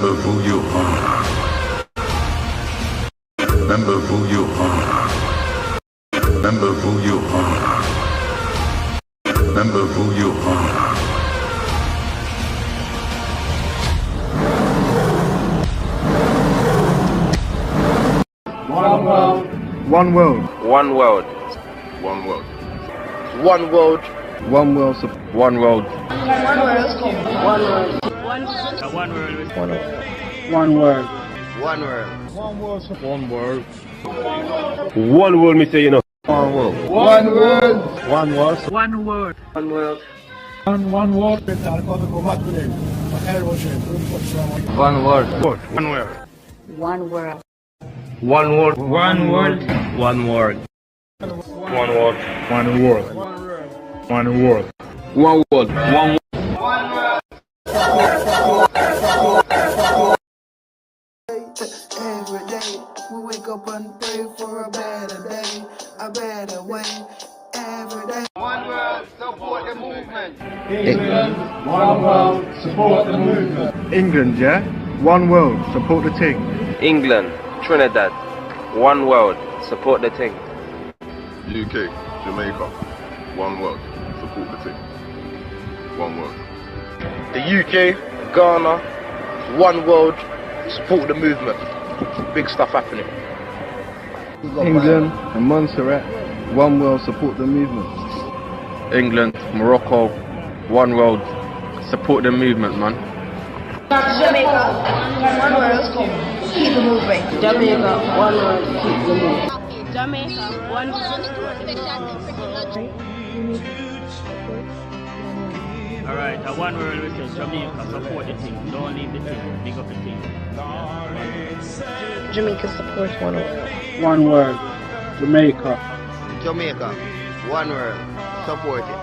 Remember who you are. Remember who you are. Remember who you are. Remember who you are. One world. One world. One world. One world. One world. One world. One world. One world. One world. One world. One world. One world. One world. One world. One world. One world, me say, you know. One world. One world. One world. One world. One world. One world. One world. One world. One world. One world. One world. One world. One world. One world. One world. One world. One Every day we wake up and pray for a better day, a better way. Every day. One world. Support the movement. England. One world. Support the movement. England, yeah? One world. Support the team. England. Trinidad. One world. Support the thing. UK, Jamaica. One world. Support the team. One world. The UK. Ghana. One world. Support the movement. Big stuff happening. England and Montserrat. One world. Support the movement. England. Morocco. One world. Support the movement, man. Jamaica. One world. Keep the moving. Jamaica. One world. Keep the moving. Jamaica, one Alright, one world we say Jamaica support the team. Don't leave the team. Big up the team. Jamaica supports one world. One world. Jamaica. Jamaica. One world. Support it.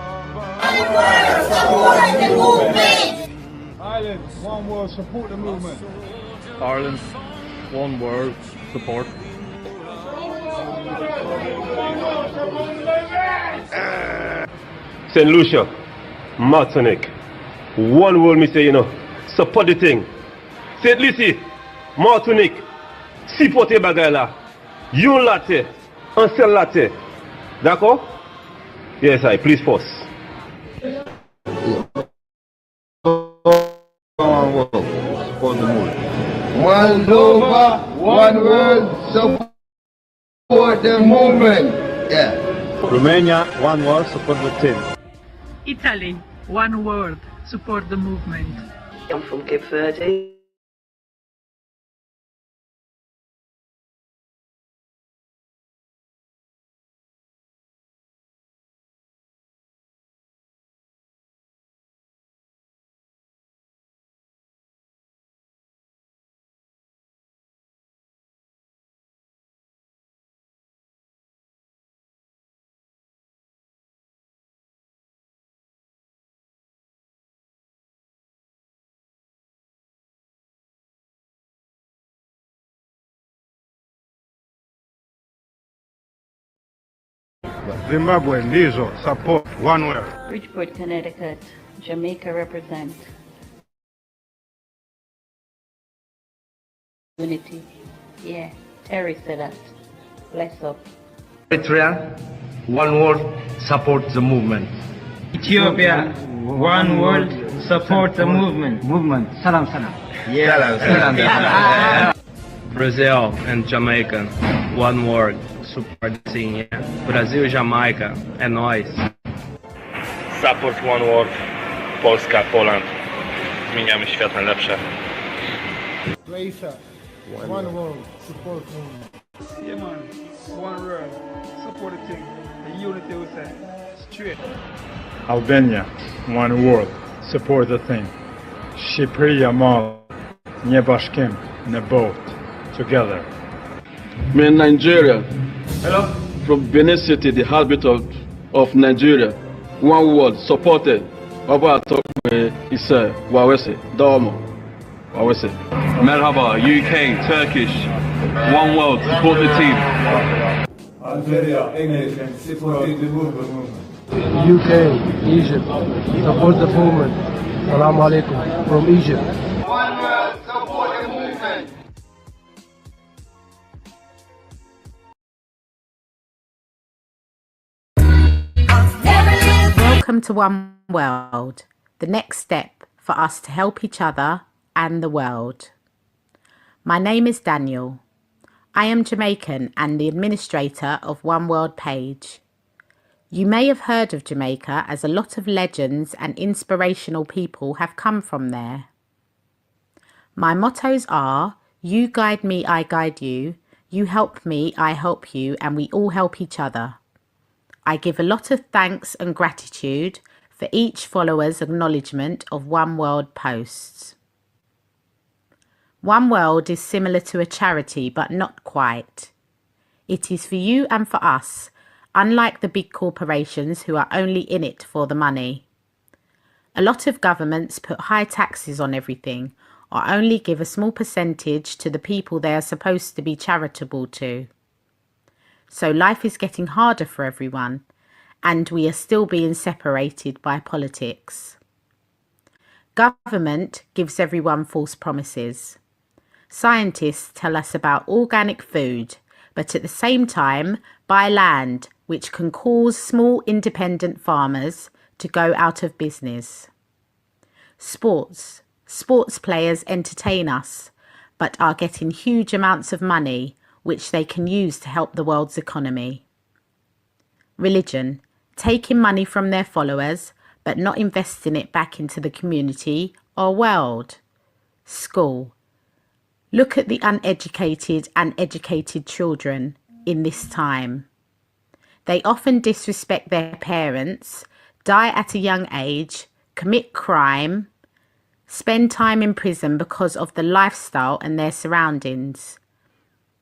Ireland. One world. Support the movement. Ireland. One world. Support. St. Lucia, Martinique, one world, me say, you know, support the thing. St. Lucie, Martinique, supportez bagay la. Yon latte, un seul latte. D'accord? Yes, I please force. One world. Support the movement. One Nova, one world, support the movement. Yeah. Romania. One world. Support the team. Italy, one world, support the movement. I'm from Cape Verde. Zimbabwe. Lizo. Support. One world. Bridgeport, Connecticut, Jamaica represent. Unity. Yeah, Terry said that. Bless up. Eritrea, one world, support the movement. Ethiopia, one world, support the movement. Movement. Salam salam. Brazil and Jamaica, one world, support the thing. Yeah. Brasil, Jamaica, é nóis. Support one world, Polska, Poland. Zmieniamy świat na lepsze. Croatia. One world. Support movement. Yeah, man. One world. Support the team. The unity we say. Straight. Albania. One world. Support the thing. Shqipëria Mall. Një bashkim në boat. Together. Me in Nigeria. Hello? From Benin City, the heartbeat of Nigeria. One world, supported. Baba talk is Wawese, Damo. Wawese. Merhaba, UK, Turkish, one world, support the team. Algeria, English, and support the movement. UK, Egypt. Support the movement. Salam alaikum. From Egypt. One world, support the Welcome to One World, the next step for us to help each other and the world. My name is Daniel. I am Jamaican and the administrator of One World page. You may have heard of Jamaica as a lot of legends and inspirational people have come from there. My mottos are, you guide me, I guide you, you help me, I help you, and we all help each other. I give a lot of thanks and gratitude for each follower's acknowledgement of One World posts. One World is similar to a charity, but not quite. It is for you and for us, unlike the big corporations who are only in it for the money. A lot of governments put high taxes on everything, or only give a small percentage to the people they are supposed to be charitable to. So life is getting harder for everyone, and we are still being separated by politics. Government gives everyone false promises. Scientists tell us about organic food, but at the same time buy land, which can cause small independent farmers to go out of business. Sports players entertain us, but are getting huge amounts of money, which they can use to help the world's economy. Religion, taking money from their followers, but not investing it back into the community or world. School, look at the uneducated and educated children in this time. They often disrespect their parents, die at a young age, commit crime, spend time in prison because of the lifestyle and their surroundings.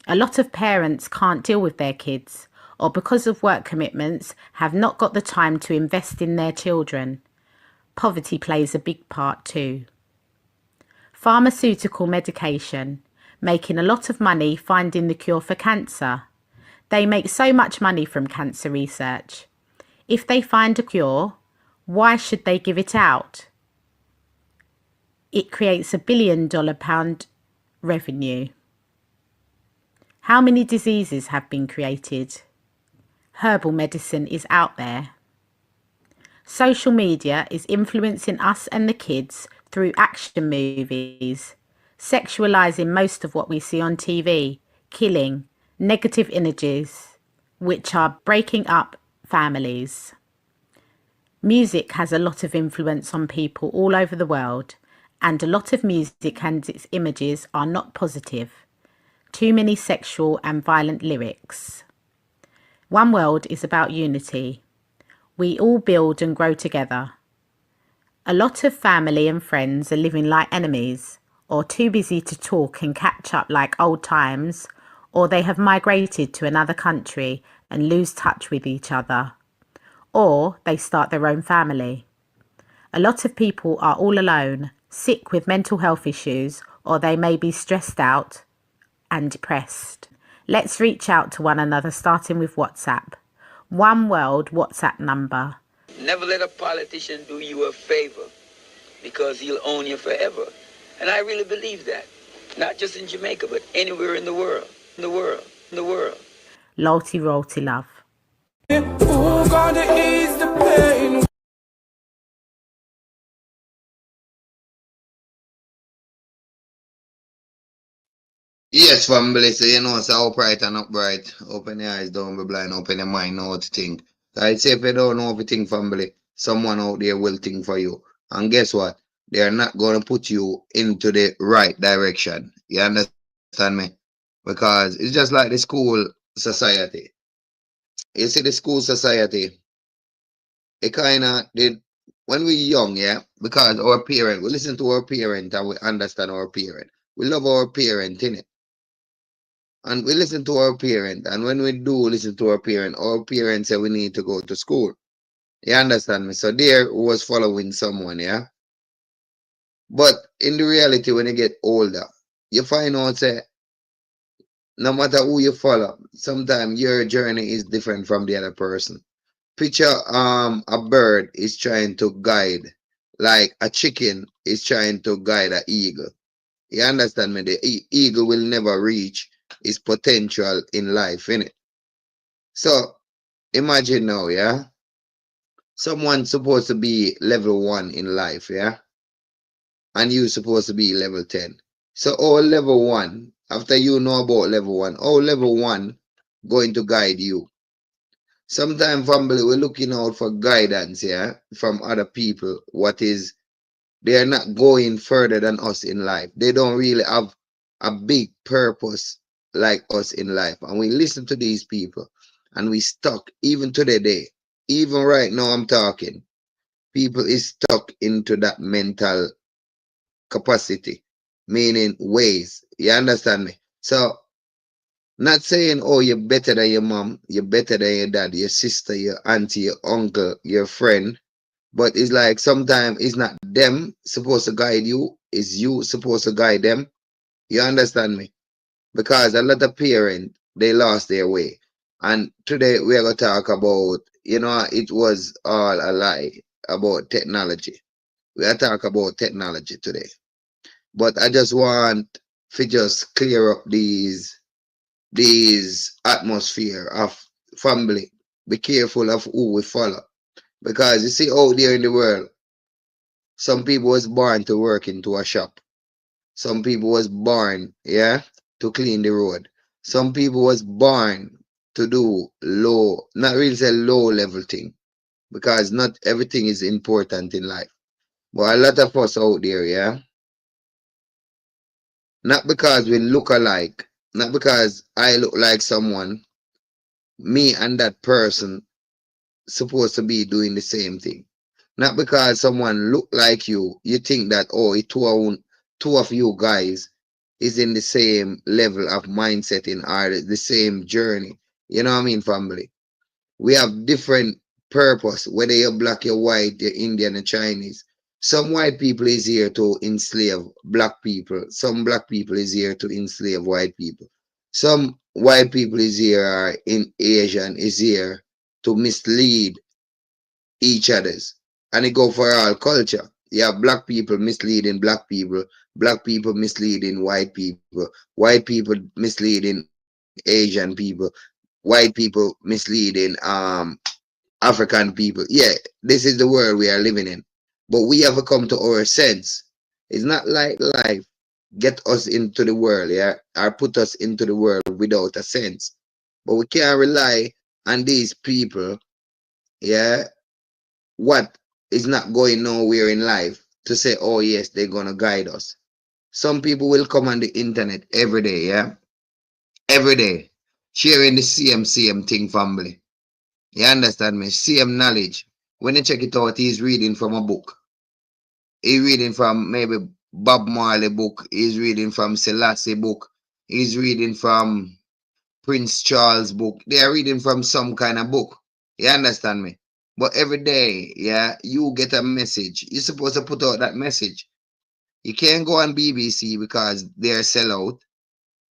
A lot of parents can't deal with their kids, or because of work commitments have not got the time to invest in their children. Poverty plays a big part too. Pharmaceutical medication, making a lot of money finding the cure for cancer. They make so much money from cancer research. If they find a cure, why should they give it out? It creates £1 billion revenue. How many diseases have been created? Herbal medicine is out there. Social media is influencing us and the kids through action movies, sexualizing most of what we see on TV, killing, negative images, which are breaking up families. Music has a lot of influence on people all over the world, and a lot of music and its images are not positive. Too many sexual and violent lyrics. One World is about unity. We all build and grow together. A lot of family and friends are living like enemies, or too busy to talk and catch up like old times, or they have migrated to another country and lose touch with each other, or they start their own family. A lot of people are all alone, sick with mental health issues, or they may be stressed out and depressed. Let's reach out to one another, starting with WhatsApp. One World WhatsApp number. Never let a politician do you a favor, because he'll own you forever. And I really believe that. Not just in Jamaica, but anywhere in the world. In the world. In the world. Loyalty, royalty, love. Who gonna ease the pain? Yes, family, so you know, so upright and upright. Open your eyes, don't be blind, open your mind, know what to think. I'd say if you don't know everything, family, someone out there will think for you. And guess what? They are not going to put you into the right direction. You understand me? Because it's just like the school society. You see, the school society, it kind of did, when we young, yeah, because our parent, we listen to our parent and we understand our parent. We love our parent, innit? And we listen to our parent, and when we do listen to our parents say we need to go to school. You understand me? So there was following someone, yeah. But in the reality, when you get older, you find out say no matter who you follow, sometimes your journey is different from the other person. Picture a bird is trying to guide, like a chicken is trying to guide an eagle. You understand me? The eagle will never reach its potential in life, innit? So imagine now, yeah. Someone's supposed to be level 1 in life, yeah? And you supposed to be level 10. So all level 1, after you know about level 1, all level 1 going to guide you. Sometimes family we're looking out for guidance, yeah, from other people. What is they are not going further than us in life. They don't really have a big purpose like us in life. And we listen to these people and we stuck even to the day. Even right now I'm talking. People is stuck into that mental capacity, meaning ways. You understand me? So not saying, oh, you're better than your mom, you're better than your dad, your sister, your auntie, your uncle, your friend. But it's like sometimes it's not them supposed to guide you, it's you supposed to guide them. You understand me? Because a lot of parents they lost their way. And today we are gonna talk about, it was all a lie about technology. We are talk about technology today. But I just want to just clear up these atmosphere of family. Be careful of who we follow. Because you see out there in the world, some people was born to work into a shop. Some people was born, yeah, to clean the road. Some people was born to do low, not really say low level thing, because not everything is important in life. But a lot of us out there, yeah, not because we look alike, not because I look like someone, me and that person supposed to be doing the same thing. Not because someone look like you think that, oh, two of you guys is in the same level of mindset in or the same journey. You know what I mean, family? We have different purpose, whether you're black, you're white, you're Indian, or Chinese. Some white people is here to enslave black people. Some black people is here to enslave white people. Some white people is here are in Asian is here to mislead each other's. And it go for all culture. You have black people misleading black people misleading white people misleading Asian people, white people misleading African people. Yeah, this is the world we are living in. But we have to come to our sense. It's not like life get us into the world, yeah, or put us into the world without a sense. But we can't rely on these people, yeah, what is not going nowhere in life to say, oh yes, they're gonna guide us. Some people will come on the internet every day, yeah, every day, sharing the same thing, family. You understand me? Same knowledge. When you check it out, he's reading from a book. He's reading from maybe Bob Marley book. He's reading from Selassie book. He's reading from Prince Charles book. They are reading from some kind of book. You understand me? But every day, yeah, you get a message. You're supposed to put out that message. You can't go on BBC because they're sell out.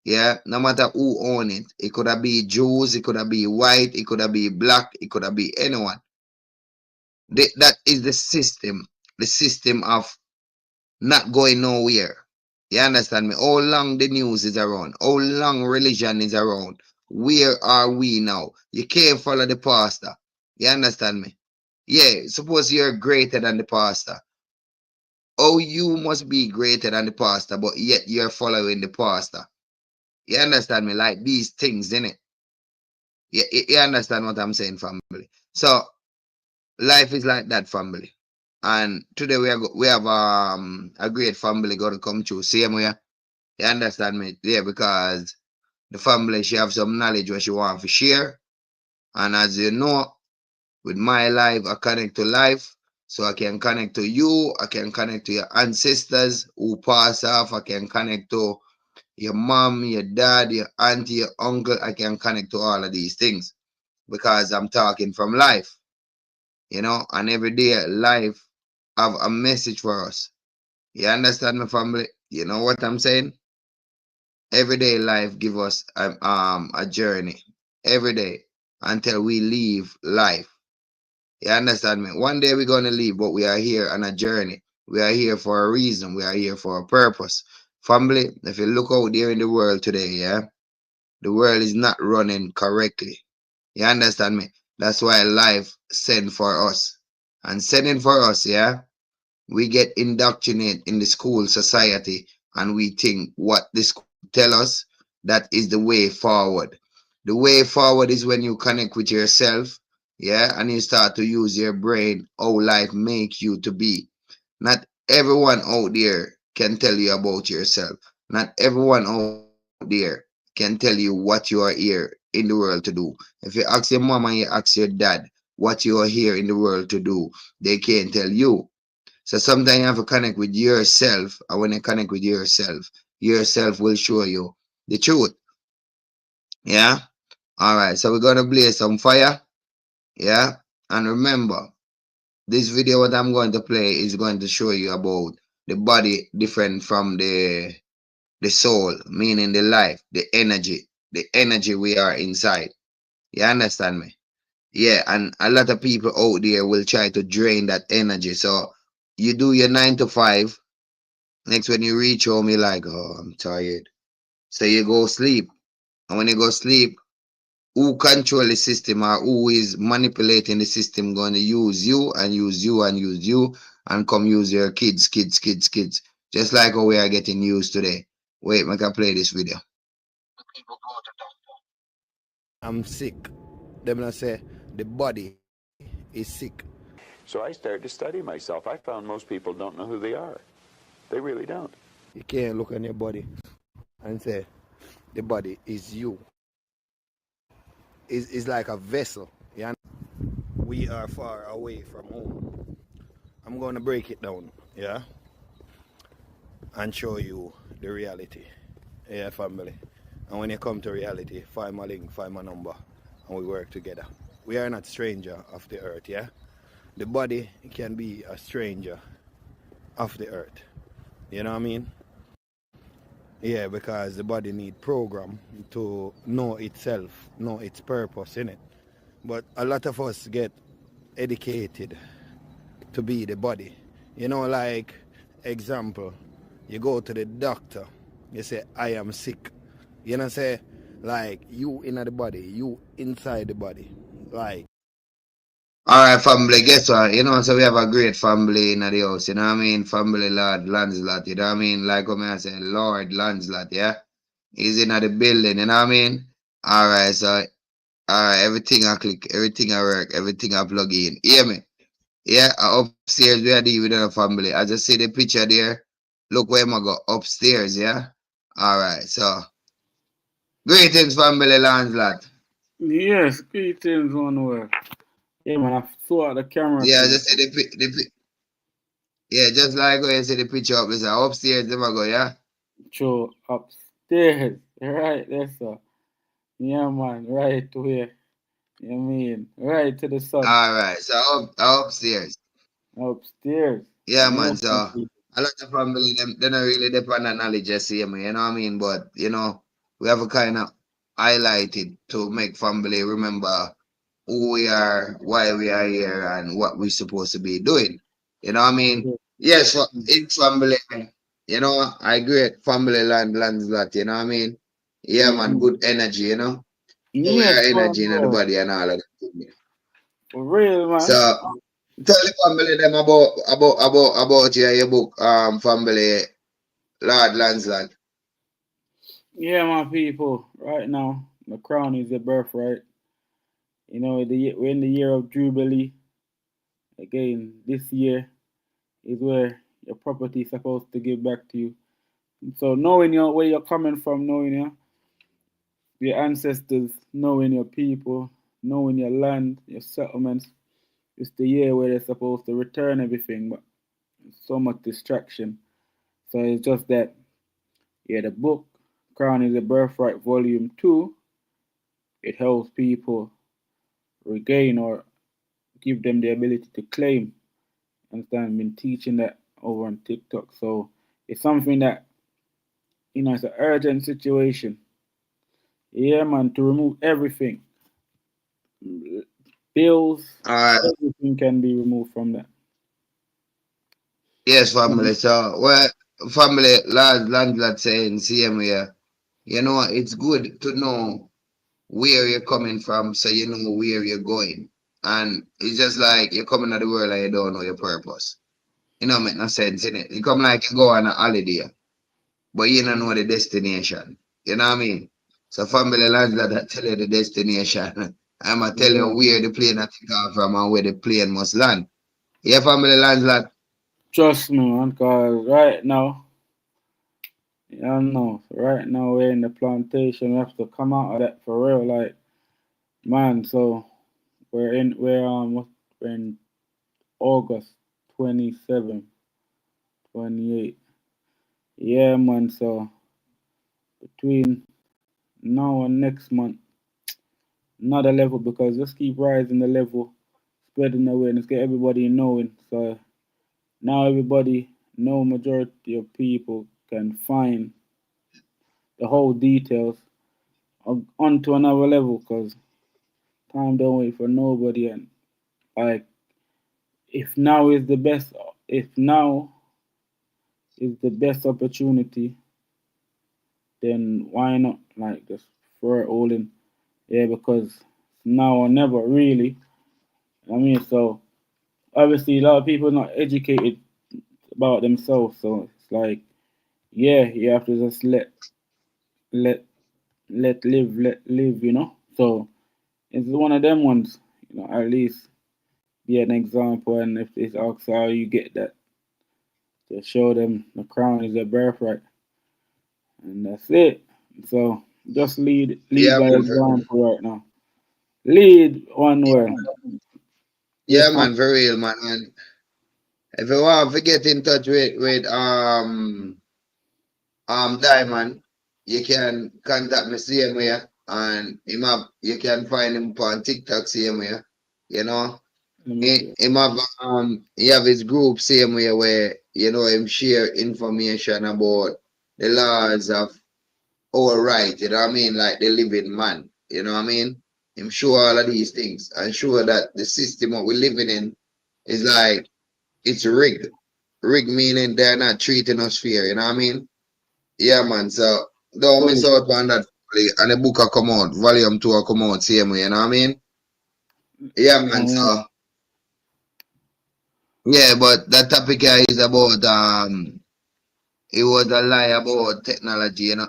Yeah, no matter who own it. It could have be Jews, it could have be white, it could have be black, it could have be anyone. That is the system of not going nowhere. You understand me? How long the news is around? How long religion is around? Where are we now? You can't follow the pastor. You understand me? Yeah, suppose you're greater than the pastor. Oh, you must be greater than the pastor, but yet you're following the pastor. You understand me? Like these things, innit? You understand what I'm saying, family? So life is like that, family. And today we have a great family gonna come through. Same way. You understand me? Yeah, because the family she have some knowledge what she want to share. And as you know, with my life, I connect to life. So I can connect to you, I can connect to your ancestors who pass off, I can connect to your mom, your dad, your auntie, your uncle. I can connect to all of these things because I'm talking from life, and every day life have a message for us. You understand my family? You know what I'm saying? Everyday life give us a journey. Every day until we leave life. You understand me? One day we're gonna leave, but we are here on a journey. We are here for a reason. We are here for a purpose. Family, if you look out there in the world today, yeah, the world is not running correctly. You understand me? That's why life sent for us. And sending for us, yeah, we get indoctrinated in the school society and we think what the school tell us that is the way forward. The way forward is when you connect with yourself, yeah, and you start to use your brain, how life make you to be. Not everyone out there can tell you about yourself. Not everyone out there can tell you what you are here in the world to do. If you ask your mom and you ask your dad what you are here in the world to do, they can't tell you. So sometimes you have to connect with yourself, and when you connect with yourself will show you the truth. Yeah. All right. So we're gonna blaze some fire. Yeah. And remember, this video what I'm going to play is going to show you about the body different from the soul, meaning the life, the energy we are inside. You understand me? Yeah, and a lot of people out there will try to drain that energy. So you do your 9 to 5. Next, when you reach home, you're like, oh, I'm tired. So you go sleep. And when you go sleep, who control the system or who is manipulating the system going to use you and use you and use you and come use your kids. Just like how we are getting used today. Wait, I can play this video. I'm sick. Them not say the body is sick. So I started to study myself. I found most people don't know who they are. They really don't. You can't look on your body and say the body is you. It's like a vessel. Yeah? We are far away from home. I'm going to break it down, yeah, and show you the reality. Yeah, family. And when you come to reality, find my link, find my number, and we work together. We are not stranger of the earth, yeah? The body can be a stranger of the earth. You know what I mean? Yeah, because the body need program to know itself, know its purpose in it. But a lot of us get educated to be the body. You know, like example, you go to the doctor, you say, I am sick. You know, say, like, you in the body, you inside the body. Like, All right, family, guess what? You know, so we have a great family in the house, you know what I mean? Family Lord Lancelot, you know what I mean? Like what I say, Lord Lancelot, yeah? He's in the building, you know what I mean? All right, so, all right, everything I click, everything I work, everything I plug in. Hear me? Yeah, upstairs we are dealing with a family. I just see the picture there. Look where I go upstairs, yeah? All right, so, greetings, family Lancelot. Yes, greetings, one word. Yeah, man, I saw the camera Yeah, thing. just see yeah, just like when you see the picture up, it's upstairs, them I go, yeah? Show upstairs. Right there, sir. Yeah, man, right to here. You mean, right to the sun. All right, so upstairs. Upstairs. Yeah, Yeah, man. So man, people. a lot of family them they not really depend on knowledge, just see me, you know what I mean? But you know, we have a kind of highlighted to make family remember who we are, why we are here, and what we're supposed to be doing. You know what I mean? Yes, it's family. You know, I agree. Family lands that. You know what I mean? Yeah, man. Mm-hmm. Good energy. You know, so we Yes, are man, energy in the bro. body and all of that. For real, So man. tell the family them about your book, family Lord Lancelot. Yeah, my people. Right now, the crown is your birthright. You know, we're in the year of Jubilee. Again, this year is where your property is supposed to give back to you. So knowing where you're coming from, knowing your ancestors, knowing your people, knowing your land, your settlements, it's the year where they're supposed to return everything, but so much distraction. So it's just that, yeah, the book, Crown is a Birthright, Volume 2, it helps people regain or give them the ability to claim. Understand? I've been teaching that over on TikTok. So it's something that, it's an urgent situation. Yeah, man, to remove everything. Bills, Alright, everything can be removed from that. yes, family. So well, family Lord Lancelot saying same here. You know, it's good to know where you're coming from, so you know where you're going. And it's just like you come into the world and you don't know your purpose. You know, make no sense in it. You come like you go on a holiday, but you don't know the destination. You know what I mean? So family landlord that tell you the destination. I'ma tell you Yeah. where the plane that take off from and where the plane must land. Yeah, family landlord. Trust me, man, cause right now, I know, right now we're in the plantation. We have to come out of that for real, like, man. So we're in August 27, 28. Yeah, man. So between now and next month, another level because just keep rising the level, spreading the awareness, get everybody knowing. So now everybody know majority of people can find the whole details onto another level because time don't wait for nobody and like if now is the best if now is the best opportunity then why not like just throw it all in yeah because now or never really I mean so obviously a lot of people are not educated about themselves so it's like yeah you have to just let let live you know so it's one of them ones you know at least be an example and if it's asks how you get that to show them the crown is their birthright and that's it so just lead Yeah, by man. example right now lead one way Yeah, yes man, for real, man. And if you want to get in touch with Diamond, you can contact me same way, and you can find him on TikTok same way. You know, let me see he have his group same way where you know him share information about the laws of our right. You know what I mean, like the living man. You know what I mean. Him show all of these things and show that the system that we're living in is like it's rigged. Rigged meaning they're not treating us fair. You know what I mean. Yeah, man. So don't miss so out on that. And the book will come out. Volume 2 will come out same way. You know what I mean? Yeah, man. yeah So yeah, but that topic here is about it was a lie about technology. You know,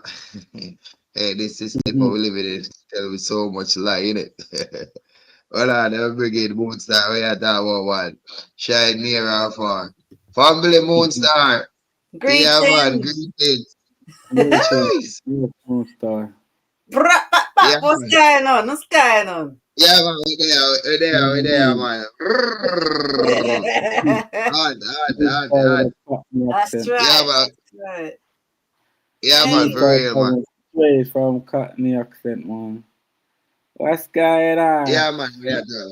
hey, this system mhm. we live in it tell me so much lie in it. Hold on, never brigade Moonstar. We are talking about one. Shine near or far. Family Moonstar. Yeah, man. Greetings. Greetings. Greetings. Yes, Star. Yeah, What's man. going on? What's going on? Yeah, man, we there, man. Hard, hard, hard, hard. That's Yeah, right. man. That's right. Yeah, man, Hey, for real, man. Straight from Cockney accent, man. What's going on? Yeah, man, we are there.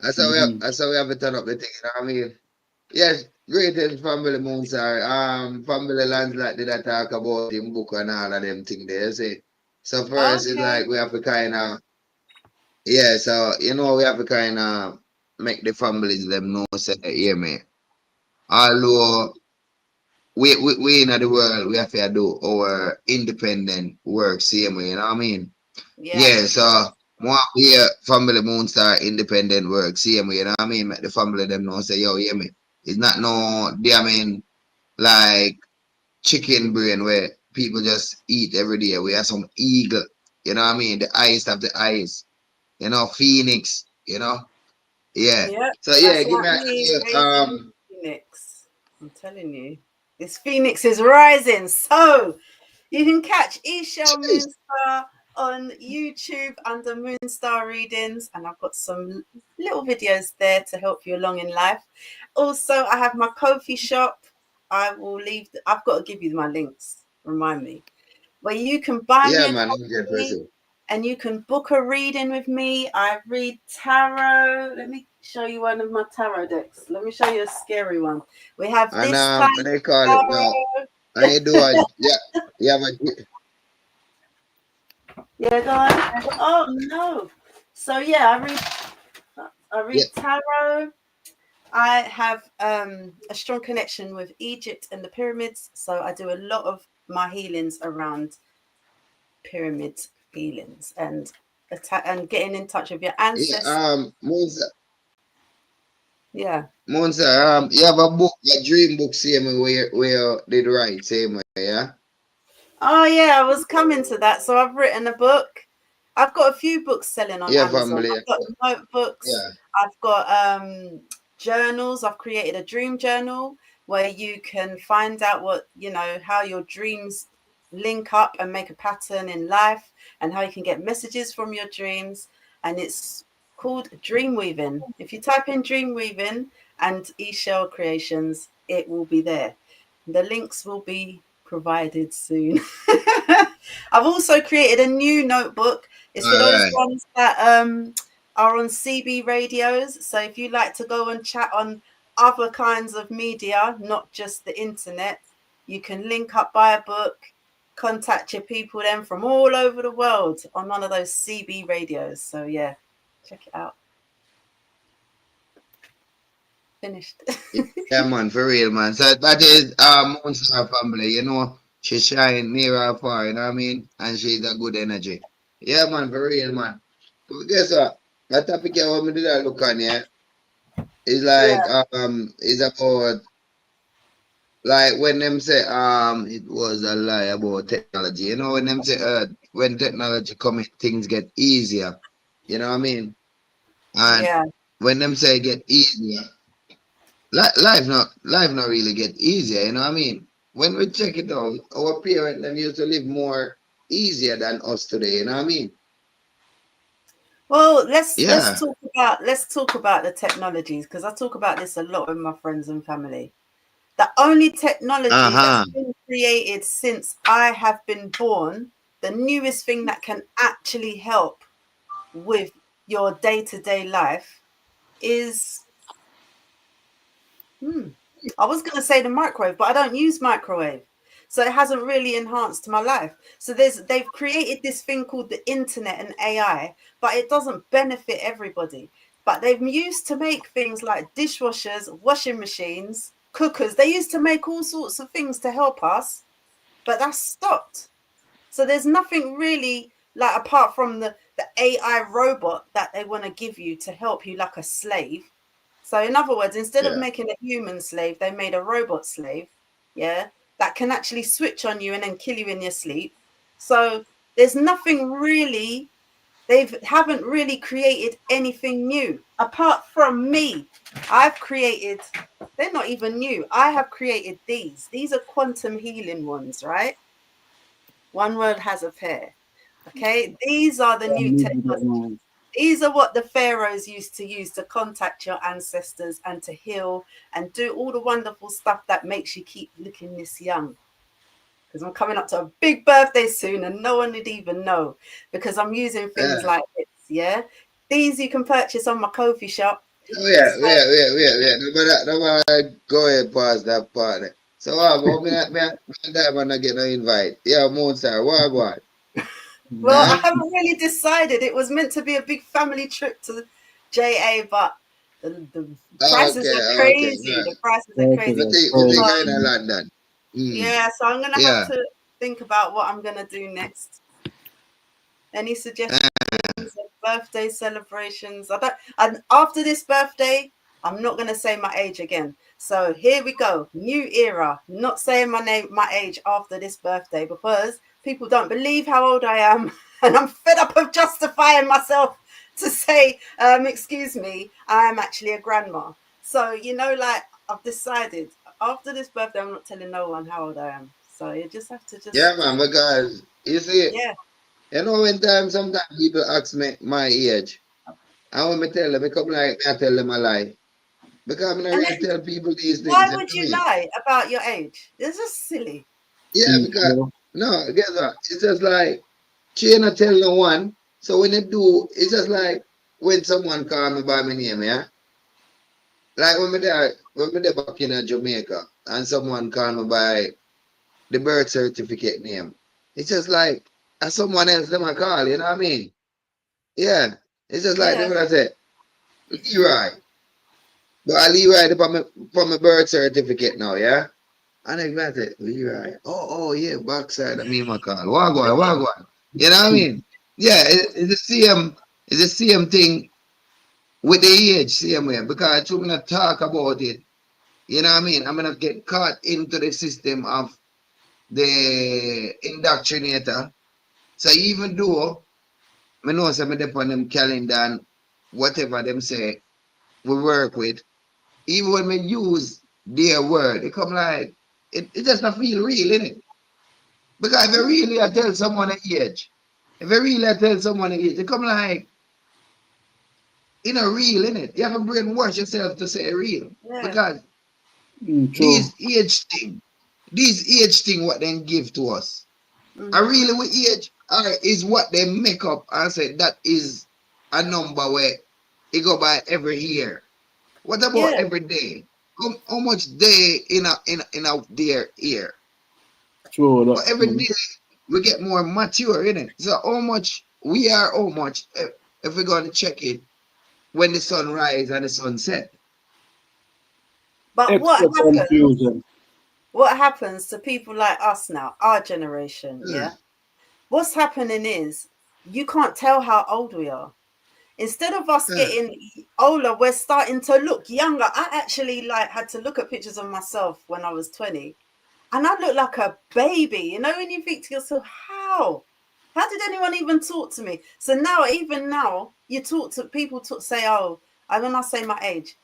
Mm-hmm. That's how we have to turn up the thing, you know what I mean? Yes, greetings, family Moonstar. Family Landslide did I talk about him book and all of them thing there, you see? So first, it's okay. like we have to kind of, yeah, so, you know, we have to kind of make the families them know, say, yeah, man. Although we in the world we have to do our independent work same way, you know what I mean? Yeah. Yeah, so one here family Moonstar independent work same way, you know what I mean? Make the family them know say, yo, hear me. It's not no damn like chicken brain where people just eat every day. We have some eagle, you know what I mean? The eyes of the eyes, you know, phoenix, you know? Yeah. Yeah. So yeah, That's give me like a me raising Phoenix. I'm telling you. This Phoenix is rising. So you can catch Isha Moonstar on YouTube under Moonstar Readings, and I've got some little videos there to help you along in life. Also, I have my Ko-fi shop. I will leave. I've got to give you my links. Remind me where you can buy me yeah, a man, coffee 100%. and you can book a reading with me. I read tarot. Let me show you one of my tarot decks. Let me show you a scary one. We have And this what kind they call of it now? And tarot. you do a yeah, you have a Yeah, go on. Oh no. So yeah, I yeah, read tarot. I have a strong connection with Egypt and the pyramids, so I do a lot of my healings around pyramid healings and and getting in touch with your Yeah, ancestors. Yeah. Monster, you have a book, a dream book, same way where did write, same way, yeah? Oh yeah, I was coming to that. So I've written a book. I've got a few books selling on Yeah, Amazon. family. I've got notebooks. Yeah. I've got journals. I've created a dream journal where you can find out what, how your dreams link up and make a pattern in life, and how you can get messages from your dreams. And it's called Dream Weaving. If you type in Dream Weaving and eShell Creations, it will be there. The links will be provided soon. I've also created a new notebook. It's for All those right. ones that are on CB radios. So if you like to go and chat on other kinds of media, not just the internet, you can link up, buy a book, contact your people then from all over the world on one of those CB radios. So yeah, check it out. Finished. Yeah, man, for real, man. So that is Monster family, she shine near or far, you know what I mean? And she's a good energy. Yeah, man, for real, man. But guess what? That topic I want me to do that look on, yeah? Is like is about like when them say it was a lie about technology. You know when them say when technology come things get easier. You know what I mean? And Yeah. when them say get easier, life not really get easier, you know what I mean? When we check it out, our parents them used to live more easier than us today, you know what I mean? Well, let's Yeah. talk about the technologies, because I talk about this a lot with my friends and family. The only technology that's Uh-huh. been created since I have been born, the newest thing that can actually help with your day-to-day life is I was going to say the microwave, but I don't use microwave. So it hasn't really enhanced my life. So they've created this thing called the internet and AI, but it doesn't benefit everybody. But they've used to make things like dishwashers, washing machines, cookers. They used to make all sorts of things to help us, but that's stopped. So there's nothing really like apart from the AI robot that they want to give you to help you like a slave. So in other words, instead of Yeah. making a human slave, they made a robot slave, yeah, that can actually switch on you and then kill you in your sleep. So there's nothing really, haven't really created anything new apart from me. I've created, they're not even new. I have created these. These are quantum healing ones, right? One world has a pair. Okay, these are the new technologies. These are what the pharaohs used to use to contact your ancestors and to heal and do all the wonderful stuff that makes you keep looking this young. Because I'm coming up to a big birthday soon and no one would even know, because I'm using things Yeah. like this. Yeah, these you can purchase on my Ko-fi shop. Oh, yeah, yeah. Nobody go ahead past that part. So that man not get no invite. Yeah, Monster, what? Well, I Nah? haven't really decided. It was meant to be a big family trip to JA, but the prices are Okay, crazy. right. The prices are crazy. We think So, kind of London. yeah, so I'm gonna have Yeah. to think about what I'm gonna do next. Any suggestions of birthday celebrations? I don't. And after this birthday, I'm not gonna say my age again. So here we go, new era. Not saying my age after this birthday, because people don't believe how old I am, and I'm fed up of justifying myself to say, excuse me, I am actually a grandma. So like I've decided after this birthday, I'm not telling no one how old I am. So you just have to Yeah, just man, because you see, yeah. when sometimes people ask me my age, and when me tell them, I come like, I tell them a lie. Because I'm not And really tell people these why things, you know would what I you mean? lie about your age? It's just silly. Yeah, because, no, guess what? It's just like, she ain't not tell no one. So when they do, it's just like when someone call me by my name, yeah? Like when me there back in Jamaica, and someone call me by the birth certificate name. It's just like, as someone else them I call, you know what I mean? Yeah. It's just like, they Yeah. would have said, Leroy. But I Leroy from my birth certificate now, yeah? And I got it, Leroy. Oh, yeah, backside of me, my call. Wagwan. You know what I mean? Yeah, it's the same. It's the same thing with the age, same way. Because I'm gonna talk about it. You know what I mean? I'm gonna get caught into the system of the indoctrinator. So even though I know some of them on them calendar and whatever them say we work with, even when we use their word, it come like it just not feel real, innit? Because if you really I tell someone a age, if you really I tell someone a age, it come like you know real, innit? You have to brainwash yourself to say real. Yeah. Because True. these age thing what they give to us. I Mm-hmm. really with age is what they make up and say that is a number where it go by every year. What about Yeah. every day? How much day in a their year? True. But every day we get more mature in it. So how much we are how much if we're gonna check it when the sun rise and the sun set. But Extra confusion. what happens to people like us now, our generation, Mm. yeah? What's happening is you can't tell how old we are. Instead of us getting older, we're starting to look younger. I actually had to look at pictures of myself when I was 20, and I look like a baby. You know, when you think to yourself, how did anyone even talk to me? So now, even now, you talk to people say, oh, and when I say my age,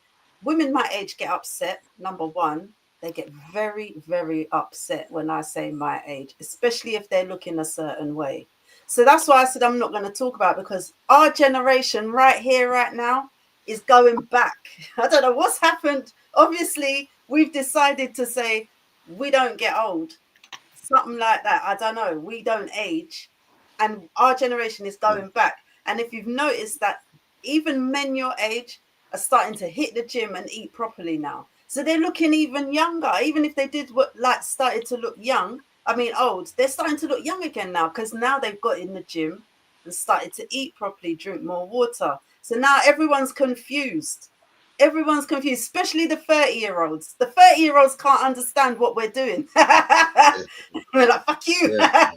women my age get upset. Number one, they get very, very upset when I say my age, especially if they're looking a certain way. So that's why I said I'm not going to talk about it, because our generation right here, right now, is going back. I don't know what's happened. Obviously, we've decided to say we don't get old. Something like that. I don't know. We don't age. And our generation is going back. And if you've noticed that even men your age are starting to hit the gym and eat properly now. So they're looking even younger. Even if they did started to look young, old, they're starting to look young again now, because now they've got in the gym and started to eat properly, drink more water. So now everyone's confused. Everyone's confused, especially the 30-year-olds. The 30-year-olds can't understand what we're doing. We're like, fuck you. Yeah.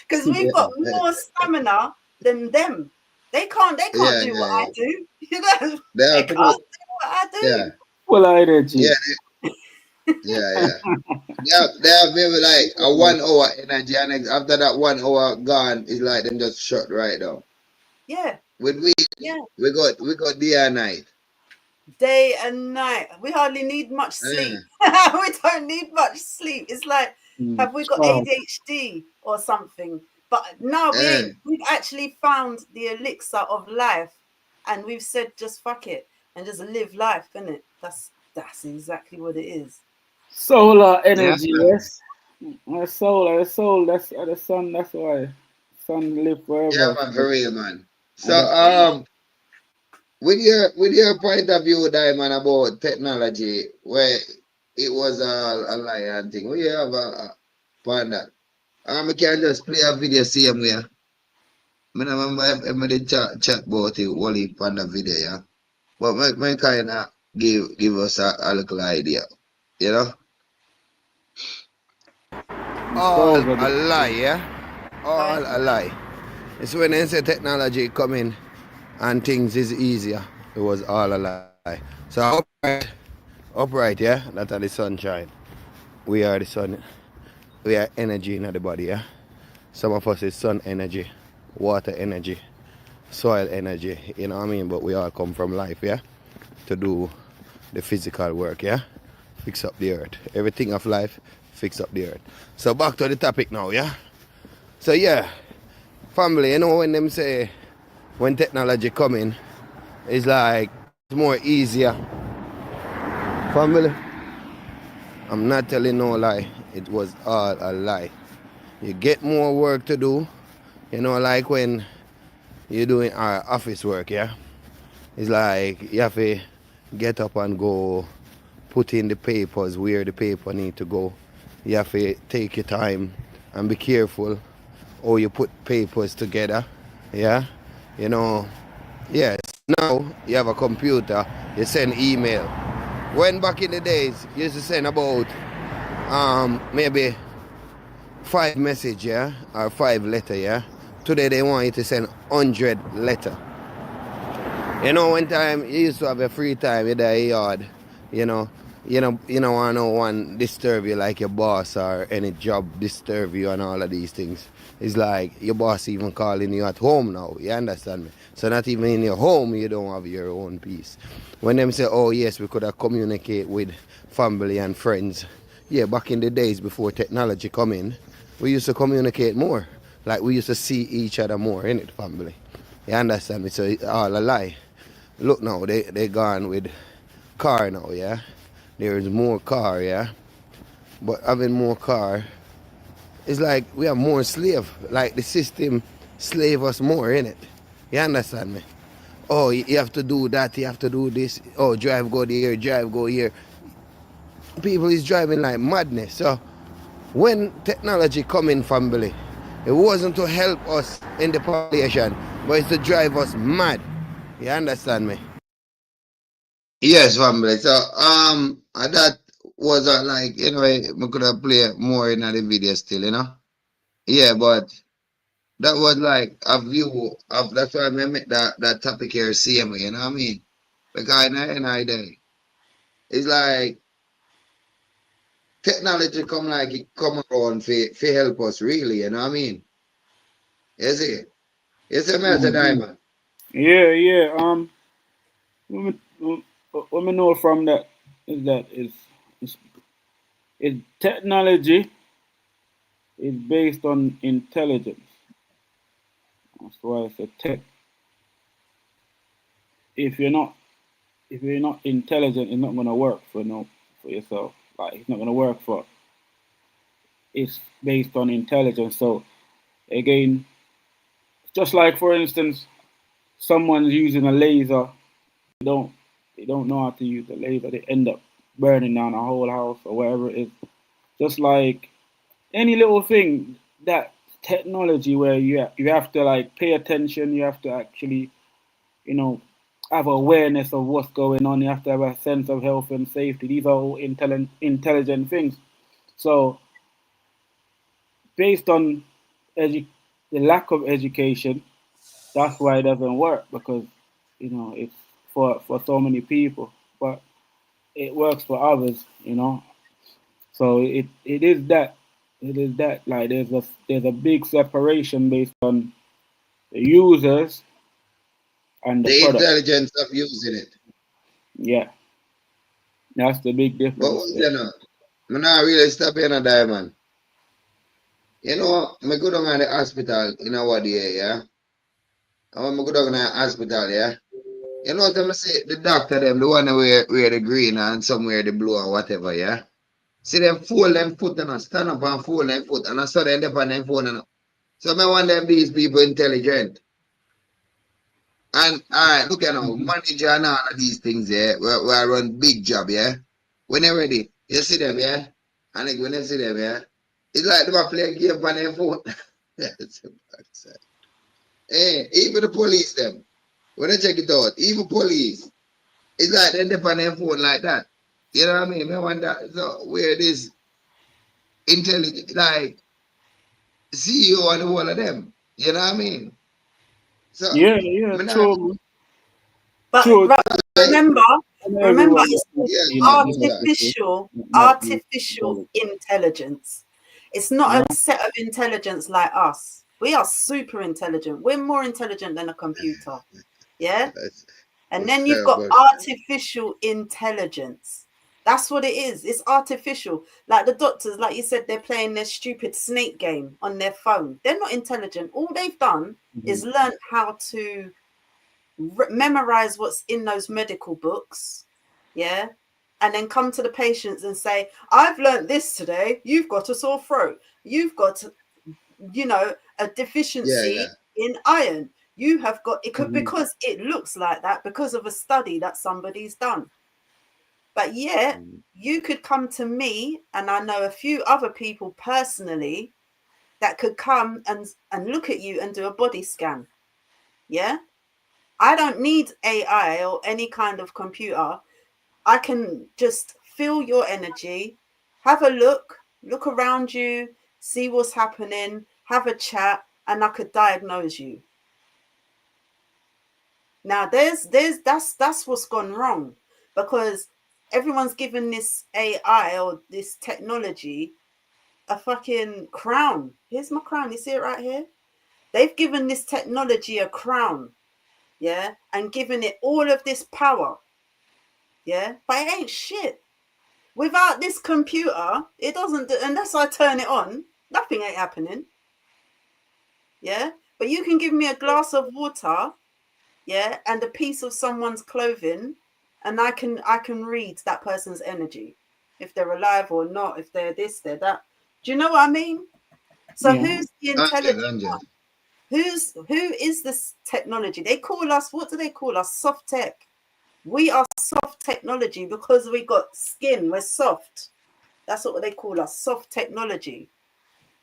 Because we've got more stamina than them. They can't Yeah, do what I yeah. do. You know, They they are can't do pretty, what I yeah, do. Full of energy. yeah. They have maybe like a 1 hour energy and after that 1 hour gone, it's like them just shut right down. Yeah. With Yeah. we got day and night. Day and night. We hardly need much sleep. We don't need much sleep. It's like, have we got Wow. ADHD or something? But no, we ain't. We've actually found the elixir of life, and we've said just fuck it and just live life, innit? That's exactly what it is. Solar Yeah. energy, yes. My soul, that's the sun, that's why. Sun live Yeah, forever. man, for real, man. So, And that, with your point of view, Diamond, about technology, where it was a lie and thing, we have upon that. We can just play a video same way. I remember I did chat about it, Wally on the video, yeah. But my kind of give us a little idea, you know. All those are a the lie, yeah. All a lie. It's when they say technology come in and things is easier. It was all a lie. So upright, yeah. That are the sunshine. We are the sun. We are energy in the body, yeah. Some of us is sun energy, water energy, soil energy. You know what I mean? But we all come from life, yeah, to do the physical work, yeah. Fix up the earth. Everything of life, fix up the earth. So back to the topic now, yeah. So yeah, family. You know when them say when technology come in, it's like it's more easier. Family, I'm not telling no lie. It was all a lie. You get more work to do. You know, like when you're doing our office work, yeah? It's like you have to get up and go put in the papers where the paper need to go. You have to take your time and be careful how you put papers together, yeah? You know, yes, now you have a computer, you send email. When back in the days, you used to send about maybe 5 message, yeah, or 5 letter, yeah, Today they want you to send 100 letter. You know, one time you used to have a free time in the yard, you know, you don't want no one disturb you like your boss or any job disturb you and all of these things. It's like your boss even calling you at home now, you understand me? So not even in your home you don't have your own peace. When them say, oh yes, we could have communicate with family and friends. Yeah, back in the days before technology come in, we used to communicate more. Like we used to see each other more in it, family. You understand me? So it's all a lie. Look now, they gone with car now, yeah? There is more car, yeah? But having more car, it's like we have more slave. Like the system slave us more, innit? You understand me? Oh, you have to do that, you have to do this. Oh, drive go there, drive go here. People is driving like madness. So when technology come in, family, it wasn't to help us in the population, but it's to drive us mad. You understand me? Yes, family. So that was like, you know, we could have played more in the video still, you know. Yeah, but that was like a view of, that's why I make that topic here same way, you know what I mean? Because in I day, it's like technology come like it come around for help us really, you know what I mean? You see? You see me as a Mhm. diamond. Yeah, yeah. What we know from that is technology is based on intelligence. That's why it's a tech. If you're not if you're not intelligent, it's not gonna work for yourself. Like it's not gonna work for. It's based on intelligence. So again, just like for instance, someone's using a laser, don't they don't know how to use the laser. They end up burning down a whole house or whatever it is. Just like any little thing that technology where you have to like pay attention, you have to actually, you know, have awareness of what's going on, you have to have a sense of health and safety. These are all intelligent things. So based on the lack of education, that's why it doesn't work because it's for so many people, but it works for others. So it is that like there's a big separation based on the users and the The product. intelligence of using it. Yeah, that's the big But difference what there. you know, I'm not really stop in a diamond. You know, I go down at the hospital in our day, yeah? I want to go down at the hospital, yeah? You know what I'm say? The doctor, them, the one that wear the green and somewhere the blue or whatever, yeah? See them fold them foot and stand up and fold them foot and I saw them on them phone and so I want them these people intelligent. And all right, look at now, Mhm. manager and all of these things, yeah, where I run big job, yeah. When they're ready, you see them, yeah? And like when you see them, yeah, it's like they were playing game on their phone. That's a bad side. Hey, even the police, them, when I check it out, even police, it's like they dip on their phone like that. You know what I mean? I wonder so where this intelligent, like CEO and the whole of them. You know what I mean? So, Yeah, yeah, me not, true, But true. remember, And remember, everyone it's called yeah, not family, not sir. artificial intelligence. It's not yeah. a set of intelligence like us. We are super intelligent. We're more intelligent than a computer. Yeah. That's, And that's then you've got terrible. artificial intelligence. That's what it is. It's artificial. Like the doctors, like you said, they're playing their stupid snake game on their phone. They're not intelligent. All they've done is learn how to memorize what's in those medical books. Yeah. And then come to the patients and say, I've learned this today. You've got a sore throat. You've got, a Yeah, deficiency yeah. in iron. You have got it could Mhm. because it looks like that because of a study that somebody's done. But yet you could come to me, and I know a few other people personally that could come and look at you and do a body scan. Yeah. I don't need AI or any kind of computer. I can just feel your energy, have a look around you, see what's happening, have a chat, and I could diagnose you. Now that's what's gone wrong, because everyone's given this AI or this technology a fucking crown. Here's my crown. You see it right here? They've given this technology a crown, yeah, and given it all of this power, yeah, but it ain't shit. Without this computer, it doesn't, unless I turn it on, nothing ain't happening. Yeah, but you can give me a glass of water, yeah, and a piece of someone's clothing, and I can read that person's energy, if they're alive or not, if they're this, they're that. Do you know what I mean? So Yeah. who's the intelligent one? Who is this technology? They call us, what do they call us? Soft tech. We are soft technology because we got skin. We're soft. That's what they call us, soft technology.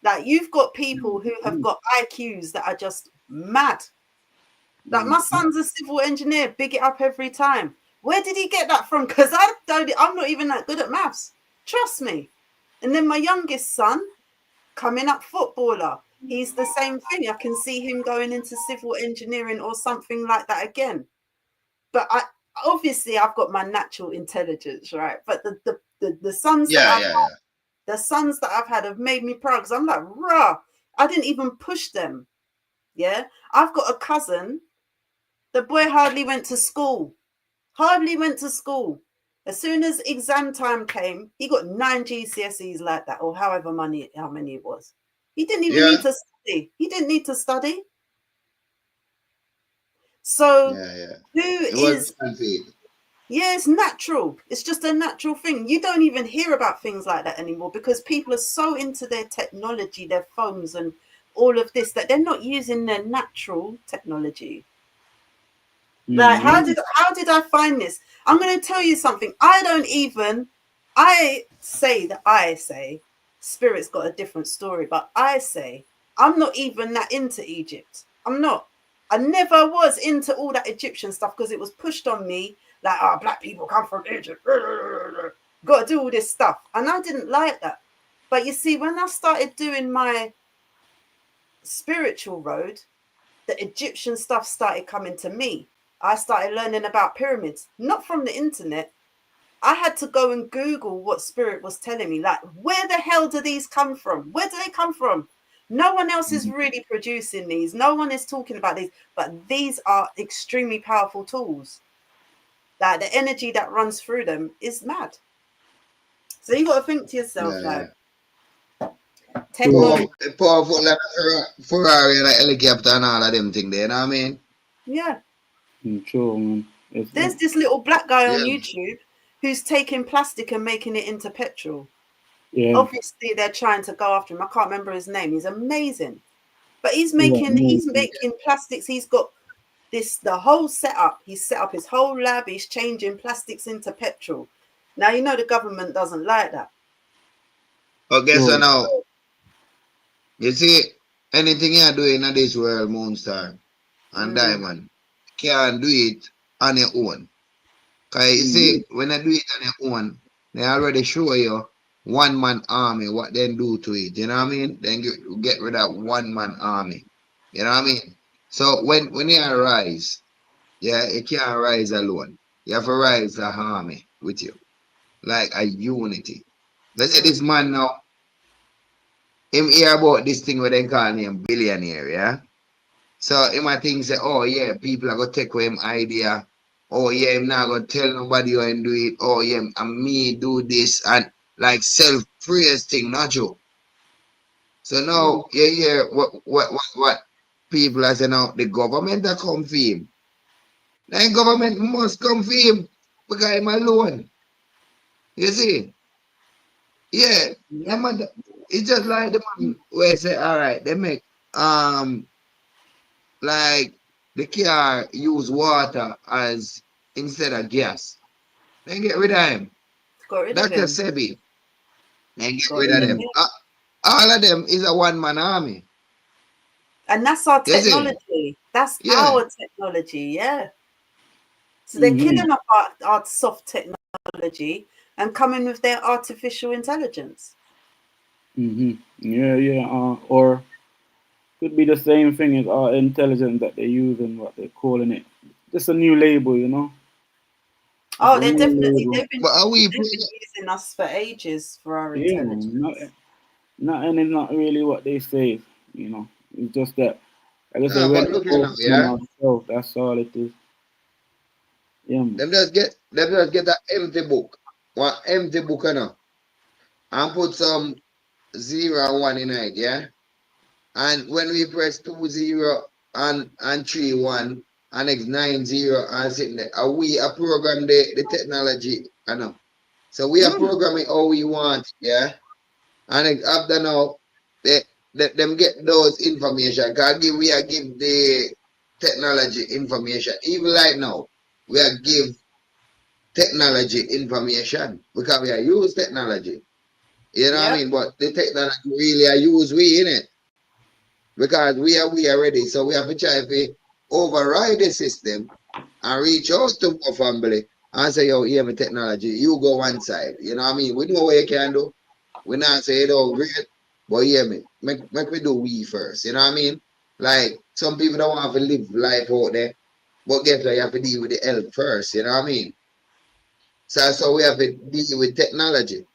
Like, you've got people who have got IQs that are just mad. Like, my son's a civil engineer, big it up every time. Where did he get that from? Because I'm not even that good at maths. Trust me. And then my youngest son, coming up footballer, he's the same thing. I can see him going into civil engineering or something like that again. But obviously I've got my natural intelligence, right? But the sons that I've had, the sons that I've had have made me proud, because I'm like, rah, I didn't even push them. Yeah, I've got a cousin. The boy hardly went to school. Hardly went to school. As soon as exam time came, he got 9 GCSEs like that, or however how many it was. He didn't even need to study. He didn't need to study. So who is? Yeah, it's natural. It's just a natural thing. You don't even hear about things like that anymore, because people are so into their technology, their phones and all of this, that they're not using their natural technology. Like, how did I find this? I'm going to tell you something. I say Spirit's got a different story, but I say I'm not even that into Egypt. I'm not. I never was into all that Egyptian stuff, because it was pushed on me like, black people come from Egypt. Got to do all this stuff. And I didn't like that. But you see, when I started doing my spiritual road, the Egyptian stuff started coming to me. I started learning about pyramids, not from the internet. I had to go and Google what Spirit was telling me. Like, where the hell do these come from? Where do they come from? No one else is really producing these. No one is talking about these, but these are extremely powerful tools. Like, the energy that runs through them is mad. So you got to think to yourself, like, technology. Powerful like Ferrari and a helicopter and all of them things there, you know what I mean? Yeah. True, man. There's this little black guy on YouTube who's taking plastic and making it into petrol. Yeah. Obviously, they're trying to go after him. I can't remember his name. He's amazing. But he's Yeah, making plastics. He's got the whole setup. He's set up his whole lab. He's changing plastics into petrol. Now, you know the government doesn't like that. Okay, so now, you see, anything you do in this world, Moonstar and Diamond, can't do it on your own. Because you see, when I do it on your own, they already show you one-man army, what they do to it. You know what I mean? Then you get rid of one-man army. You know what I mean? So when you rise, yeah, you can't rise alone. You have to rise an army with you, like a unity. Let's say this man now, him hear about this thing where they call him billionaire, yeah? So him I think say, oh yeah, people are gonna take away him idea. Oh yeah, him not gonna tell nobody how him do it. Oh yeah, and me do this, and like self-praise thing, not you. So now you hear what people are saying now, the government are come for him. The government must come for him because him alone. You see? Yeah. It's just like the man where say, all right, they make like the car use water as instead of gas. Then get rid of him. Got rid of Dr. him. Sebi. Then get Got rid of them. All of them is a one-man army. And that's our You see? technology. That's our technology, yeah. So they're killing off our soft technology and coming with their artificial intelligence. Yeah. Or Could be the same thing as our intelligence that they're using, what they're calling it. Just a new label, you know. Just Oh, a they're new definitely label. But are we they've been using us for ages for our Yeah, intelligence. man. Nothing is not really what they say, you know. It's just that, like I say, no, we're but not look here now, focusing on yeah. ourselves. That's all it is. Yeah, man. Them just get that empty book. One empty book, you know, and put some zero and one in it, yeah. And when we press 2 0 and 3 1 and next 9 0 and sitting there, are we a program the technology, you know. So we are programming how we want, yeah. And after now, they them get those information. Cause we are give the technology information. Even like now, we are give technology information because we are use technology. You know what I Yep. mean? But the technology really are use we in it because we are ready. So we have to try to override the system and reach out to our family and say, yo, hear me technology, you go one side. You know what I mean? We know what you can do. We not say it all great, but hear me. Make me do we first. You know what I mean? Like some people don't want to live life out there, but guess what? You have to deal with the health first. You know what I mean? So we have to deal with technology.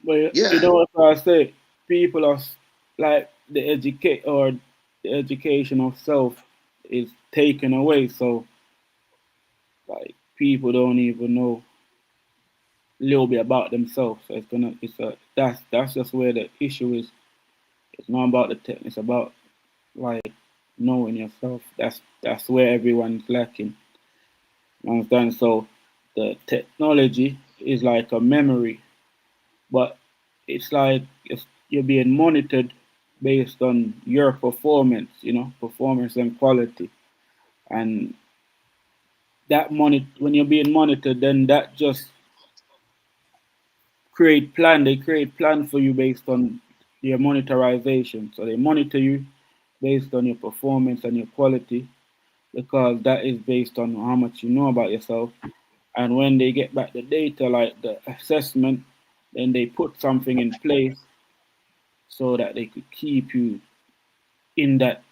But you Yeah. know what I say? People are like the education of self is taken away. So like people don't even know a little bit about themselves. So that's just where the issue is. It's not about the tech. It's about like knowing yourself. That's where everyone's lacking. You understand? So the technology is like a memory, but it's like you're being monitored based on your performance, you know, performance and quality. And when you're being monitored, then that just they create plan for you based on your monetarization. So they monitor you based on your performance and your quality because that is based on how much you know about yourself. And when they get back the data, like the assessment, then they put something in place so that they could keep you in that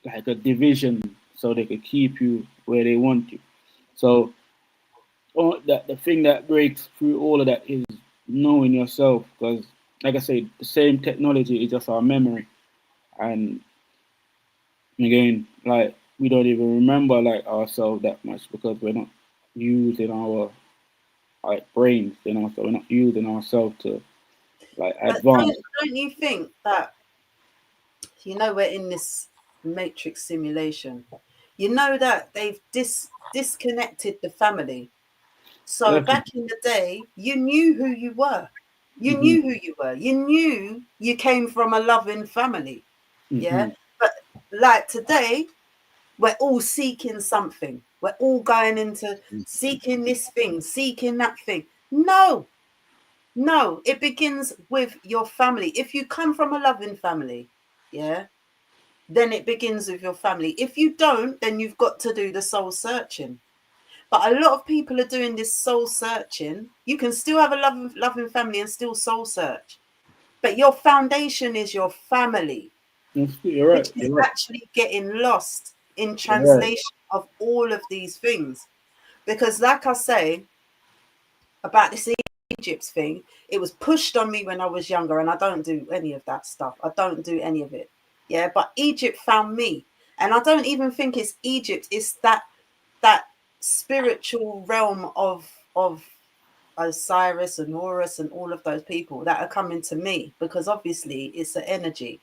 like a division, so they could keep you where they want you. So that the thing that breaks through all of that is knowing yourself, because like I said, the same technology is just our memory, and again, like we don't even remember like ourselves that much because we're not using our like brains, you know, so we're not using ourselves to like But advance. don't you think that we're in this matrix simulation? You know that they've disconnected the family. So back Definitely. in the day, you knew who you were. You Hmm. knew who you were. You knew you came from a loving family. Yeah. Hmm. But like today, we're all seeking something. We're all going into seeking this thing, seeking that thing. No, no, it begins with your family. If you come from a loving family, yeah, then it begins with your family. If you don't, then you've got to do the soul searching. But a lot of people are doing this soul searching. You can still have a loving family and still soul search. But your foundation is your family, You're which right. is You're right. actually getting lost in You're right. translation of all of these things. Because, like I say about this Egypt thing, it was pushed on me when I was younger, and I don't do any of that stuff. I don't do any of it. Yeah, but Egypt found me. And I don't even think it's Egypt, it's that spiritual realm of Osiris and Horus and all of those people that are coming to me, because obviously it's an energy,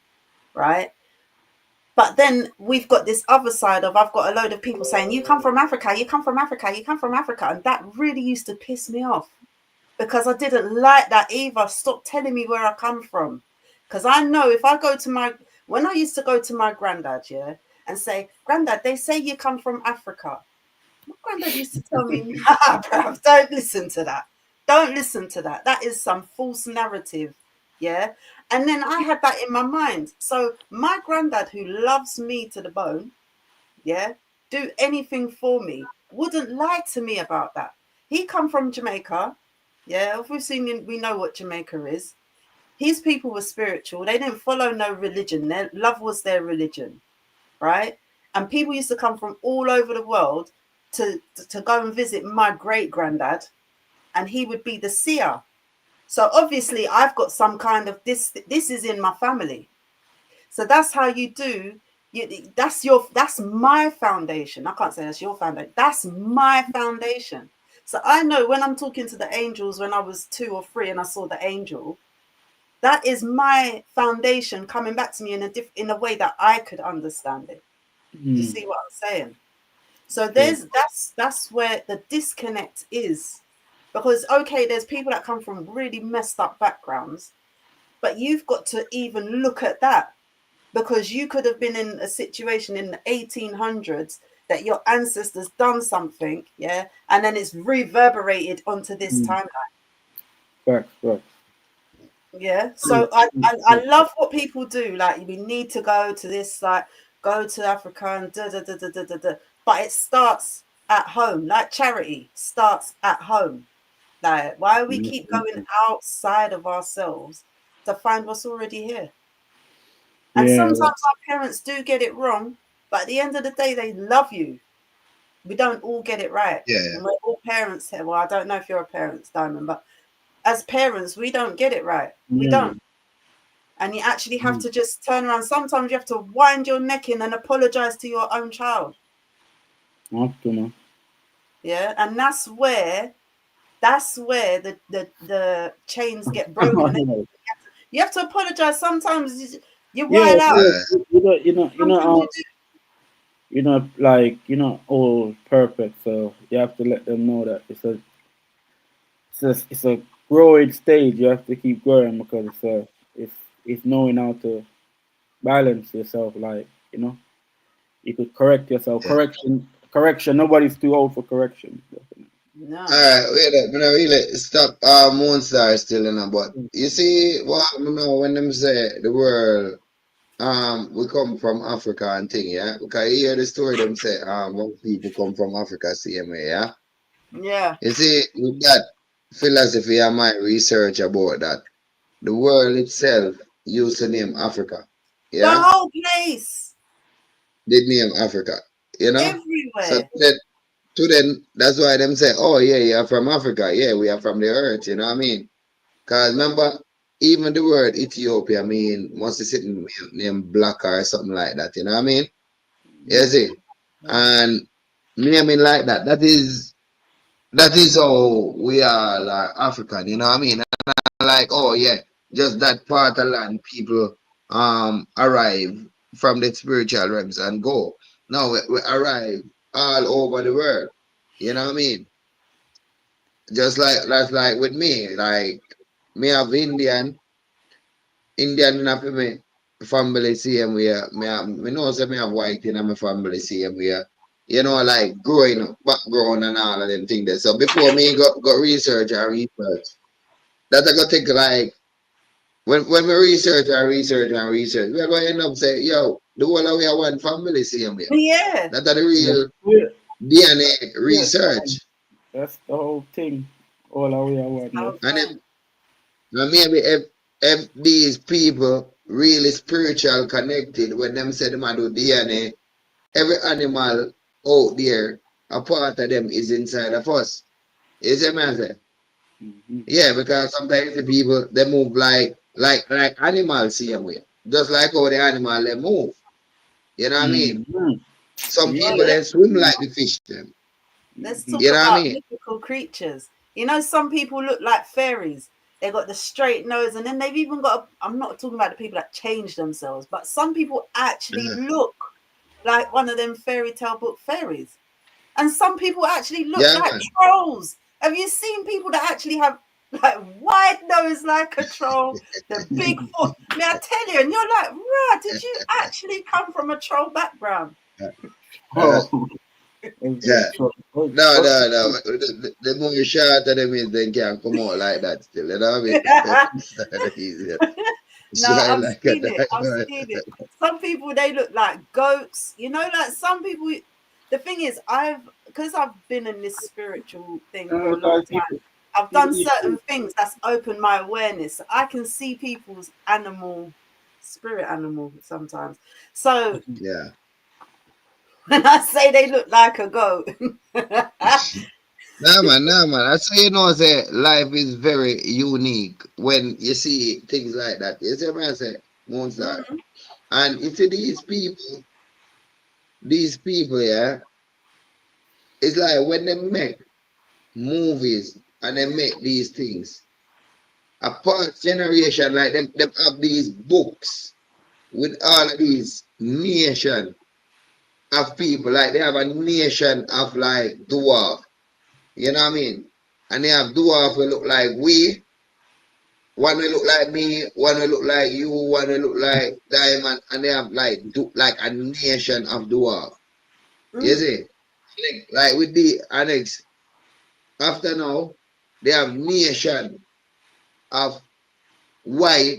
right? But then we've got this other side of I've got a load of people saying, you come from Africa, you come from Africa, you come from Africa. And that really used to piss me off because I didn't like that either. Stop telling me where I come from. Because I know if I go to when I used to go to my granddad, yeah, and say, Granddad, they say you come from Africa. My granddad used to tell me, nah, bruv, don't listen to that. Don't listen to that. That is some false narrative. Yeah. And then I had that in my mind. So my granddad, who loves me to the bone, yeah, do anything for me, wouldn't lie to me about that. He come from Jamaica. Yeah, obviously we know what Jamaica is. his people were spiritual. They didn't follow no religion. Their love was their religion, right? And people used to come from all over the world to go and visit my great granddad, and he would be the seer. So obviously, I've got some kind of this. This is in my family. So that's how you do. That's my foundation. I can't say that's your foundation. That's my foundation. So I know when I'm talking to the angels when I was 2 or 3 and I saw the angel, that is my foundation coming back to me in a way that I could understand it. Do you see what I'm saying? So that's where the disconnect is. Because okay, there's people that come from really messed up backgrounds, but you've got to even look at that, because you could have been in a situation in the 1800s that your ancestors done something, yeah, and then it's reverberated onto this timeline. Right. Yeah. So I love what people do. Like, we need to go to this, like, go to Africa and da da da da da da da. But it starts at home. Like charity starts at home. Like, why we keep going outside of ourselves to find what's already here? And sometimes our parents do get it wrong, but at the end of the day, they love you. We don't all get it right. Yeah. And we're all parents here. Well, I don't know if you're a parent, Diamond, but as parents, we don't get it right. We don't. And you actually have to just turn around. Sometimes you have to wind your neck in and apologize to your own child. Yeah. And that's where the chains get broken. You have to apologize. Sometimes you wild out. Like you're not all perfect, so you have to let them know that it's a growing stage. You have to keep growing because it's knowing how to balance yourself. Like, you could correct yourself. Correction. Nobody's too old for correction. No. Alright, wait up. I'm really stop Moonstar still in a but you see what happened now when them say the world we come from Africa and thing, yeah? Because you hear the story them say most people come from Africa same way, yeah? Yeah. You see, with that philosophy and my research about that, the world itself used to name Africa. The Yeah? whole place. Did name Africa. You know? So Everywhere. to them, that's why them say, oh yeah, you're from Africa. Yeah, we are from the earth, you know what I mean? Because remember, even the word Ethiopia must be sitting named black or something like that, you know what I mean? You see? And naming like that, that is how we are like African, you know what I mean? And like, oh yeah, just that part of land people arrive from the spiritual realms and go. No, we arrive all over the world. You know what I mean? Just like that's like with me, like me have Indian enough in me family same way. Me know say me have white in my family same way. You know, like growing up, background and all of them things there. So before me got research and research, that I got take like when we research and research and research, we're going to end up saying, yo, the whole of we are one family same way. Yeah. That's the real DNA research. That's the whole thing. All our way I want. And maybe if these people really spiritual connected, when them say them do DNA, every animal out there, a part of them is inside of us. You see what I say? Yeah, because sometimes the people they move like animals same way. Just like how the animal they move. You know what I mean? Some people they swim like the fish them. Let's talk You know what I about mean? mythical creatures. You know, some people look like fairies. They got the straight nose, and then they've even got. I'm not talking about the people that change themselves, but some people actually look like one of them fairy tale book fairies, and some people actually look like trolls. Have you seen people that actually have like wide nose like a troll, the big foot? May I tell you? And you're like, right? Did you actually come from a troll background? Yeah. No. The more shorter them is, they can't come out like that still. You know what I mean? It's easier. No, I've seen it. I've seen it. Some people they look like goats. You know, like some people. The thing is, because I've been in this spiritual thing for a long time. I've done certain things that's opened my awareness. I can see people's spirit animal sometimes. So Yeah. when I say they look like a goat, Nah, man, nah, man. That's how you know, say life is very unique when you see things like that. You see what I say, Moonstar? And you see these people, yeah, it's like when they make movies and they make these things, a past generation, like them have these books with all of these nation of people, like they have a nation of like dwarf, you know what I mean? And they have dwarf who look like we, one will look like me, one will look like you, one will look like Diamond, and they have like a nation of dwarf. You see? Like with the annex, after now, they have nation of white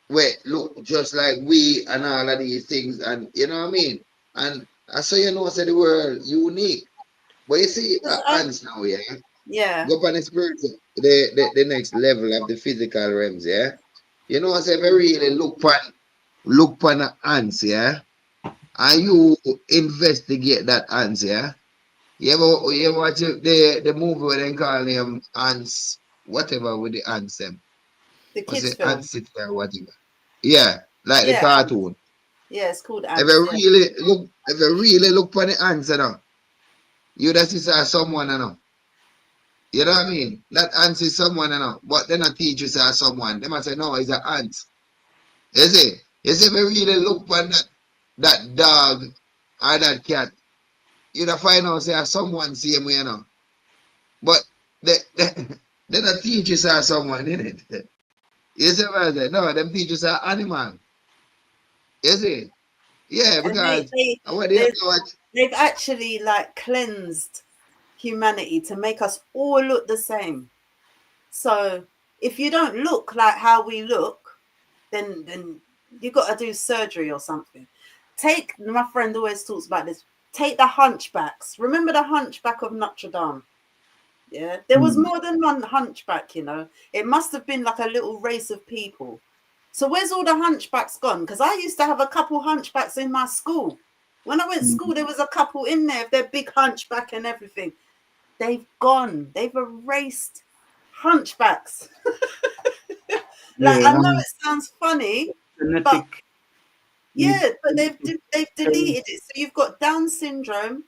where look just like we and all of these things, and you know what I mean? And so you know, say the world unique. But you see, ants now, yeah, yeah, go up on the spiritual, the next level of the physical realms, yeah. You know, say if you really look upon the ants, yeah, and you investigate that ants, yeah. You ever watch the movie where they call them ants, whatever with the ants them? the Was kids it film. ants sit there, whatever? Yeah, like the Yeah, cartoon. yeah, it's called If ants. you Yeah, really look upon the ants, you know, you just see someone, you know. You know what I mean? That ant is someone, you know, but then a teacher say someone. They might say, no, it's an ant. You see? You see, if you really look upon that dog or that cat, you would find out say someone same way, you know. But then a teacher say someone, in it. You see what I say? No, them teachers are animal. You see? Yeah, and because what they have to watch. they've actually like cleansed humanity to make us all look the same. So if you don't look like how we look, then you got to do surgery or something. Take, my friend always talks about this. Take the hunchbacks. Remember the hunchback of Notre Dame? Yeah, there was more than one hunchback. You know, it must have been like a little race of people. So where's all the hunchbacks gone? Because I used to have a couple hunchbacks in my school. When I went to school, there was a couple in there, they're big hunchback and everything. They've gone. They've erased hunchbacks. Like, I know it sounds funny, but yeah, but they've deleted it. So you've got Down syndrome,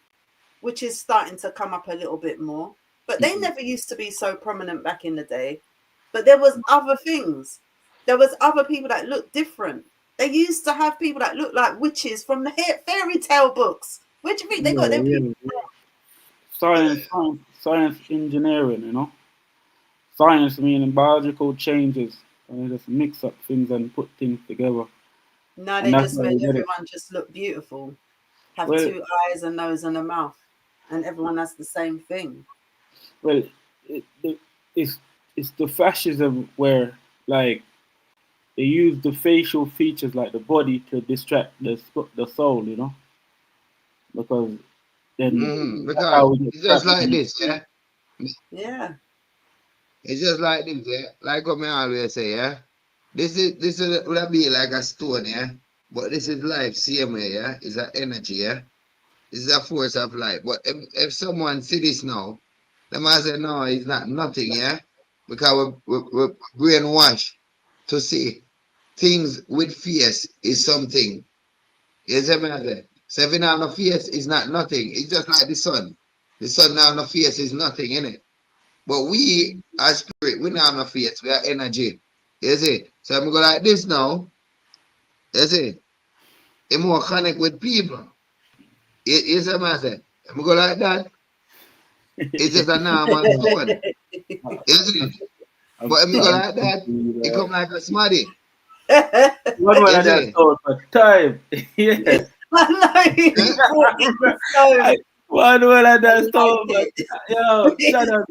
which is starting to come up a little bit more. But they never used to be so prominent back in the day. But there was other things. There was other people that looked different. They used to have people that looked like witches from the fairy tale books. Where do you think they got their people from? Science engineering, you know. Science meaning biological changes. And they just mix up things and put things together. No, And they that's just how made we get it. everyone just look beautiful. Have Well, 2 eyes, a nose, and a mouth. And everyone has the same thing. well, it's it's the fascism where like they use the facial features like the body to distract the soul, you know, because then that's Because how we get it's just trapped. like this, yeah. Yeah. It's just like this, yeah. Like what me always say, yeah. This is would be like a stone, yeah. But this is life, same way, yeah. It's an energy, yeah. It's a force of life. But if someone see this now, they might say, no, it's not nothing, yeah. Because we're brainwashed to see things with face is something. You see what I say? So if you have no face, it's not nothing. It's just like the sun. The sun now no face is nothing, innit? But we are spirit, we don't have no face, we are energy. You see? So I'm going like this now. You see? I'm more connect with people. You see what I say? I'm go like that. It's just a normal stone. You see? But if I go like that, it come like a smarty. One one You of that see? soul for time. Yeah. I know you brought it so. One one of that I soul like for yo, shut up.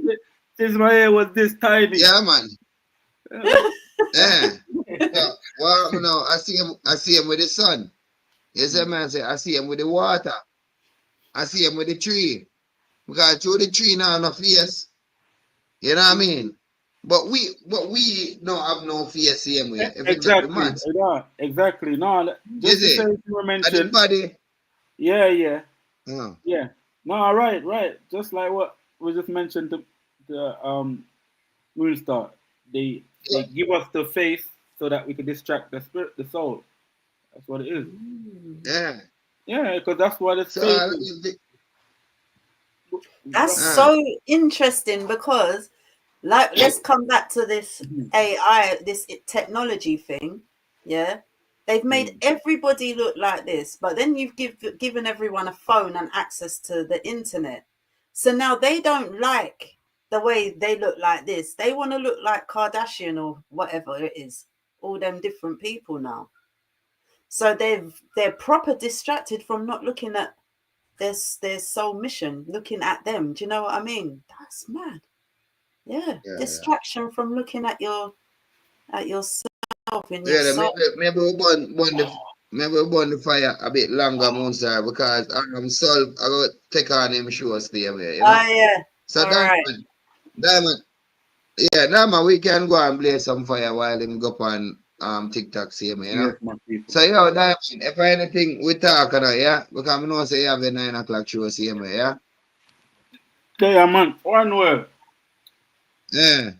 Since my hair was this tiny. Yeah, man. Yeah. So, well, you know, I see him with the sun. You see, man, say I see him with the water. I see him with the tree. Because through the tree now no face. You know what I mean? But we don't have no fear same way. If you check the Exactly. maths, Yeah, exactly. No, just is to say it? what you were And the mentioned. body, Yeah, yeah, uh, yeah. No, right, right. Just like what we just mentioned, the Moonstar. They yeah, give us the faith so that we can distract the spirit, the soul. That's what it is. yeah. Yeah, because that's what it's So faith is. That's so interesting because, like, let's come back to this AI, this technology thing. Yeah, they've made everybody look like this, but then you've given everyone a phone and access to the internet. So now they don't like the way they look like this. They want to look like Kardashian or whatever it is. All them different people now. So they're proper distracted from not looking at their sole mission, looking at them. Do you know what I mean? That's mad. Yeah, yeah. distraction from looking at yourself in your Yeah, soul. maybe maybe we burn the fire a bit longer, Monster, because Sol, I go take on him show stay away, you know? Oh yeah. So All right. Diamond, yeah, Diamond, we can go and blaze some fire while him go up on TikTok, see me, you know? Yes, my people. So yo, Diamond, if anything we talk now, yeah? Because I know say you have a 9 o'clock show, see me, yeah? Yeah, man. One word. Yeah.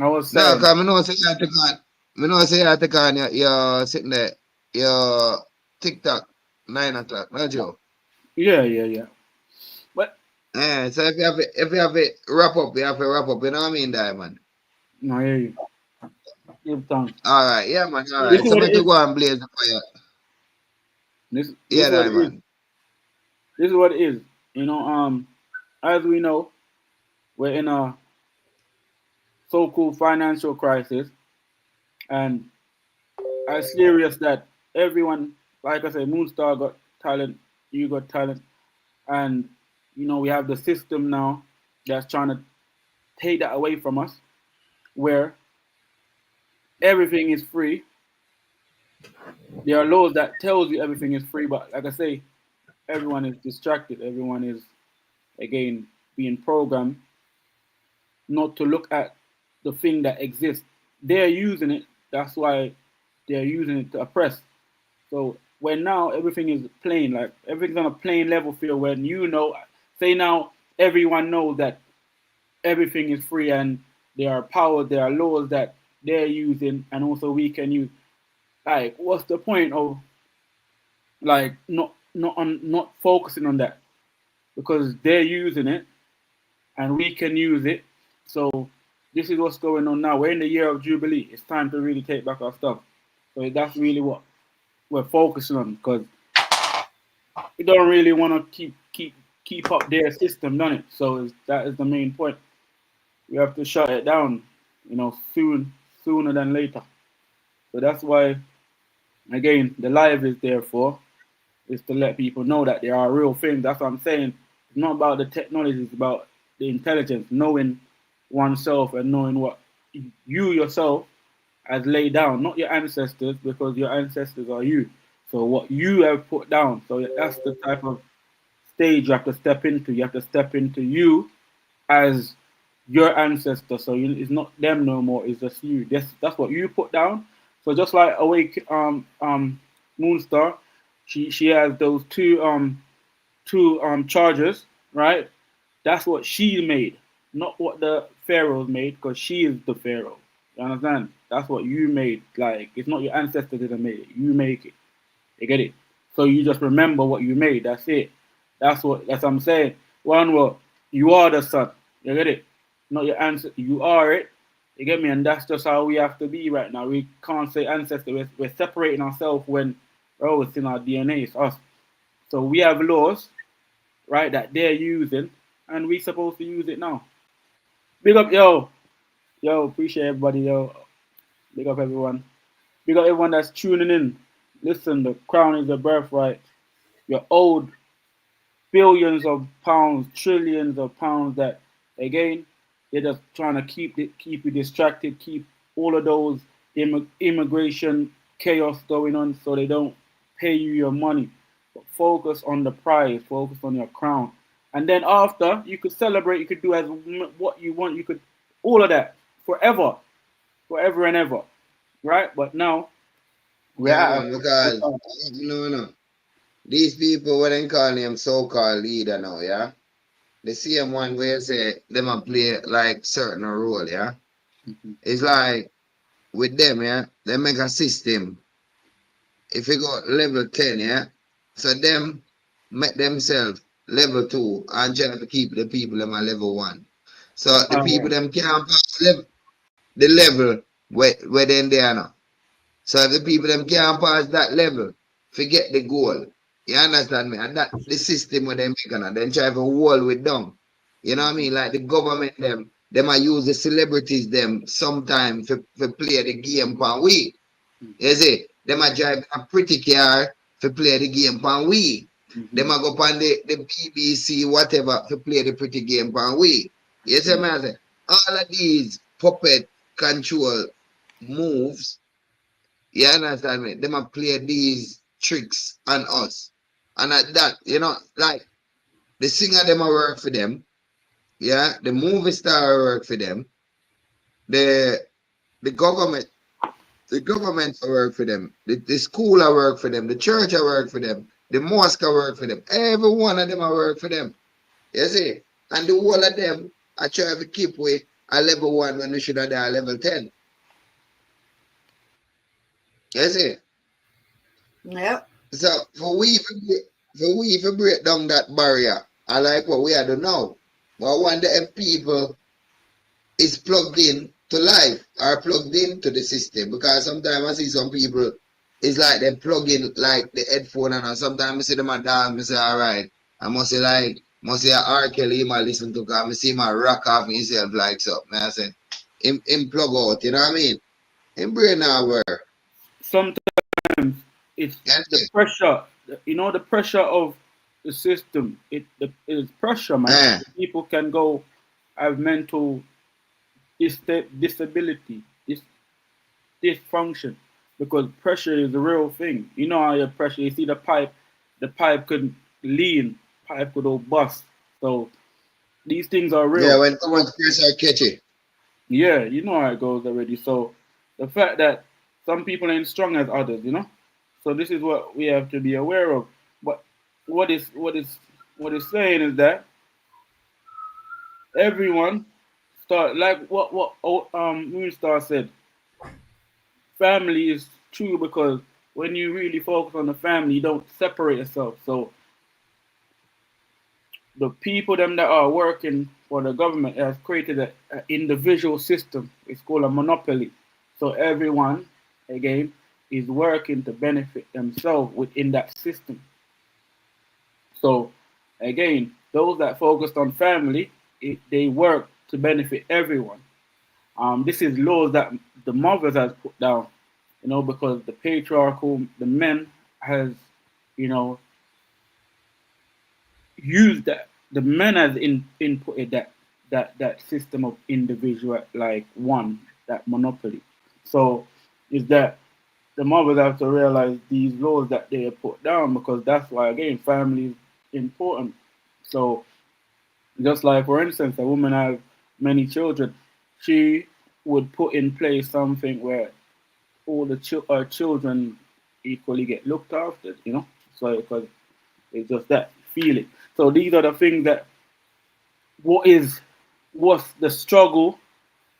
I was No, saying. because I know say you have to go on, I know say you have to go on your sitting there, your TikTok, 9 o'clock, no Joe? Yeah, yeah, yeah. But Yeah, so if you have it wrap up, you have to wrap up, you know what I mean, Diamond? no, yeah, yeah. Give thanks. Alright, yeah man, This alright. is So what me it to is. go and blaze the fire. This Yeah, is what it is. Diamond. This is what it is. You know, as we know, we're in a so-called financial crisis, and as serious that everyone, like I said, Moonstar got talent, you got talent, and you know we have the system now that's trying to take that away from us, where everything is free. There are laws that tells you everything is free, but like I say, everyone is distracted. Everyone is again being programmed not to look at the thing that exists. They're using it. That's why they're using it to oppress. So when now everything is plain, like everything's on a plain level field, when you know, say now everyone knows that everything is free and there are powers, there are laws that they're using, and also we can use. Like, what's the point of like not focusing on that because they're using it and we can use it. So this is what's going on now. We're in the year of Jubilee. It's time to really take back our stuff. So that's really what we're focusing on because we don't really want to keep up their system, done it. So that is the main point. We have to shut it down, you know, sooner than later. So that's why, again, the live is there for is to let people know that there are real things. That's what I'm saying. It's not about the technology, it's about the intelligence, knowing oneself and knowing what you yourself has laid down, not your ancestors, because your ancestors are you. So what you have put down. So that's the type of stage you have to step into. You have to step into you as your ancestor. So it's not them no more. It's just you. That's what you put down. So just like Awake Moonstar, she has those two chargers, right? That's what she made, not what the pharaohs made, because she is the pharaoh. You understand? That's what you made. Like it's not your ancestors that made it. You make it. You get it? So you just remember what you made. That's it. That's what I'm saying. One word. You are the son. You get it? Not your ancestor. You are it. You get me? And that's just how we have to be right now. We can't say ancestor. We're separating ourselves when, oh, it's in our DNA. It's us. So we have laws, right, that they're using, and we supposed to use it now. Big up, yo, appreciate everybody, yo. Big up everyone. Big up everyone that's tuning in. Listen, the crown is a birthright. You're owed billions of pounds, trillions of pounds that again they're just trying to keep you distracted, keep all of those immigration chaos going on so they don't pay you your money. But focus on the prize, focus on your crown. And then after you could celebrate, you could do as what you want, you could all of that forever, forever and ever, right? But now we're Yeah, at man, because no. These people what they call them so-called leader now, yeah? The same one where you say them a play like certain role, yeah? It's like with them, yeah, they make a system. If you go level 10, yeah, so them make themselves level 2 and try to keep the people them at level 1. So the people them can't pass the level where then they are now. So if the people them can't pass that level, forget the goal. You understand me? And that the system where they make on then try to wall with down. You know what I mean? Like the government them might use the celebrities them sometime for play the game for we. You see, them a drive a pretty car to play the game pan we. Them a go pan the BBC whatever to play the pretty game pan we. You see me I say? All of these puppet control moves, you understand me? Them a play these tricks on us. And at that, you know, like the singer them a work for them. Yeah, the movie star work for them. The the government The government I work for them. The school I work for them. The church I work for them. The mosque I work for them. Every one of them I work for them. You see? And the whole of them I try to keep with a level 1 when we should have done a level 10. You see? Yep. So for we to break down that barrier, I like what we are doing now. But I wonder if people is plugged in to life or plugged into the system, because sometimes I see some people it's like they plug in like the headphone, and sometimes I see them a dance, I say alright, I must say like must say R. Kelly might listen to, because I see my rock off himself like so. I say him plug out, you know what I mean? Him brain now work. sometimes it's the pressure, you know, the pressure of the system. It is pressure, man. People can go have mental disability, dysfunction, because pressure is the real thing. You know how your pressure, you see the pipe could lean, pipe could all bust. So these things are real. Yeah, when too much pressure catch it. Yeah, you know how it goes already. So the fact that some people ain't strong as others, you know. So this is what we have to be aware of. But what is saying is that everyone start like what Moonstar said. Family is true, because when you really focus on the family, you don't separate yourself. So the people them that are working for the government has created an individual system. It's called a monopoly. So everyone, again, is working to benefit themselves within that system. So again, those that focused on family, they work to benefit everyone. This is laws that the mothers has put down, you know, because the patriarchal, the men has, you know, used that. The men has inputted that system of individual, like one, that monopoly. So is that the mothers have to realize these laws that they have put down, because that's why, again, family is important. So just like, for instance, a woman has many children, she would put in place something where all the children equally get looked after, you know. So because it's just that feeling. So these are the things that what's the struggle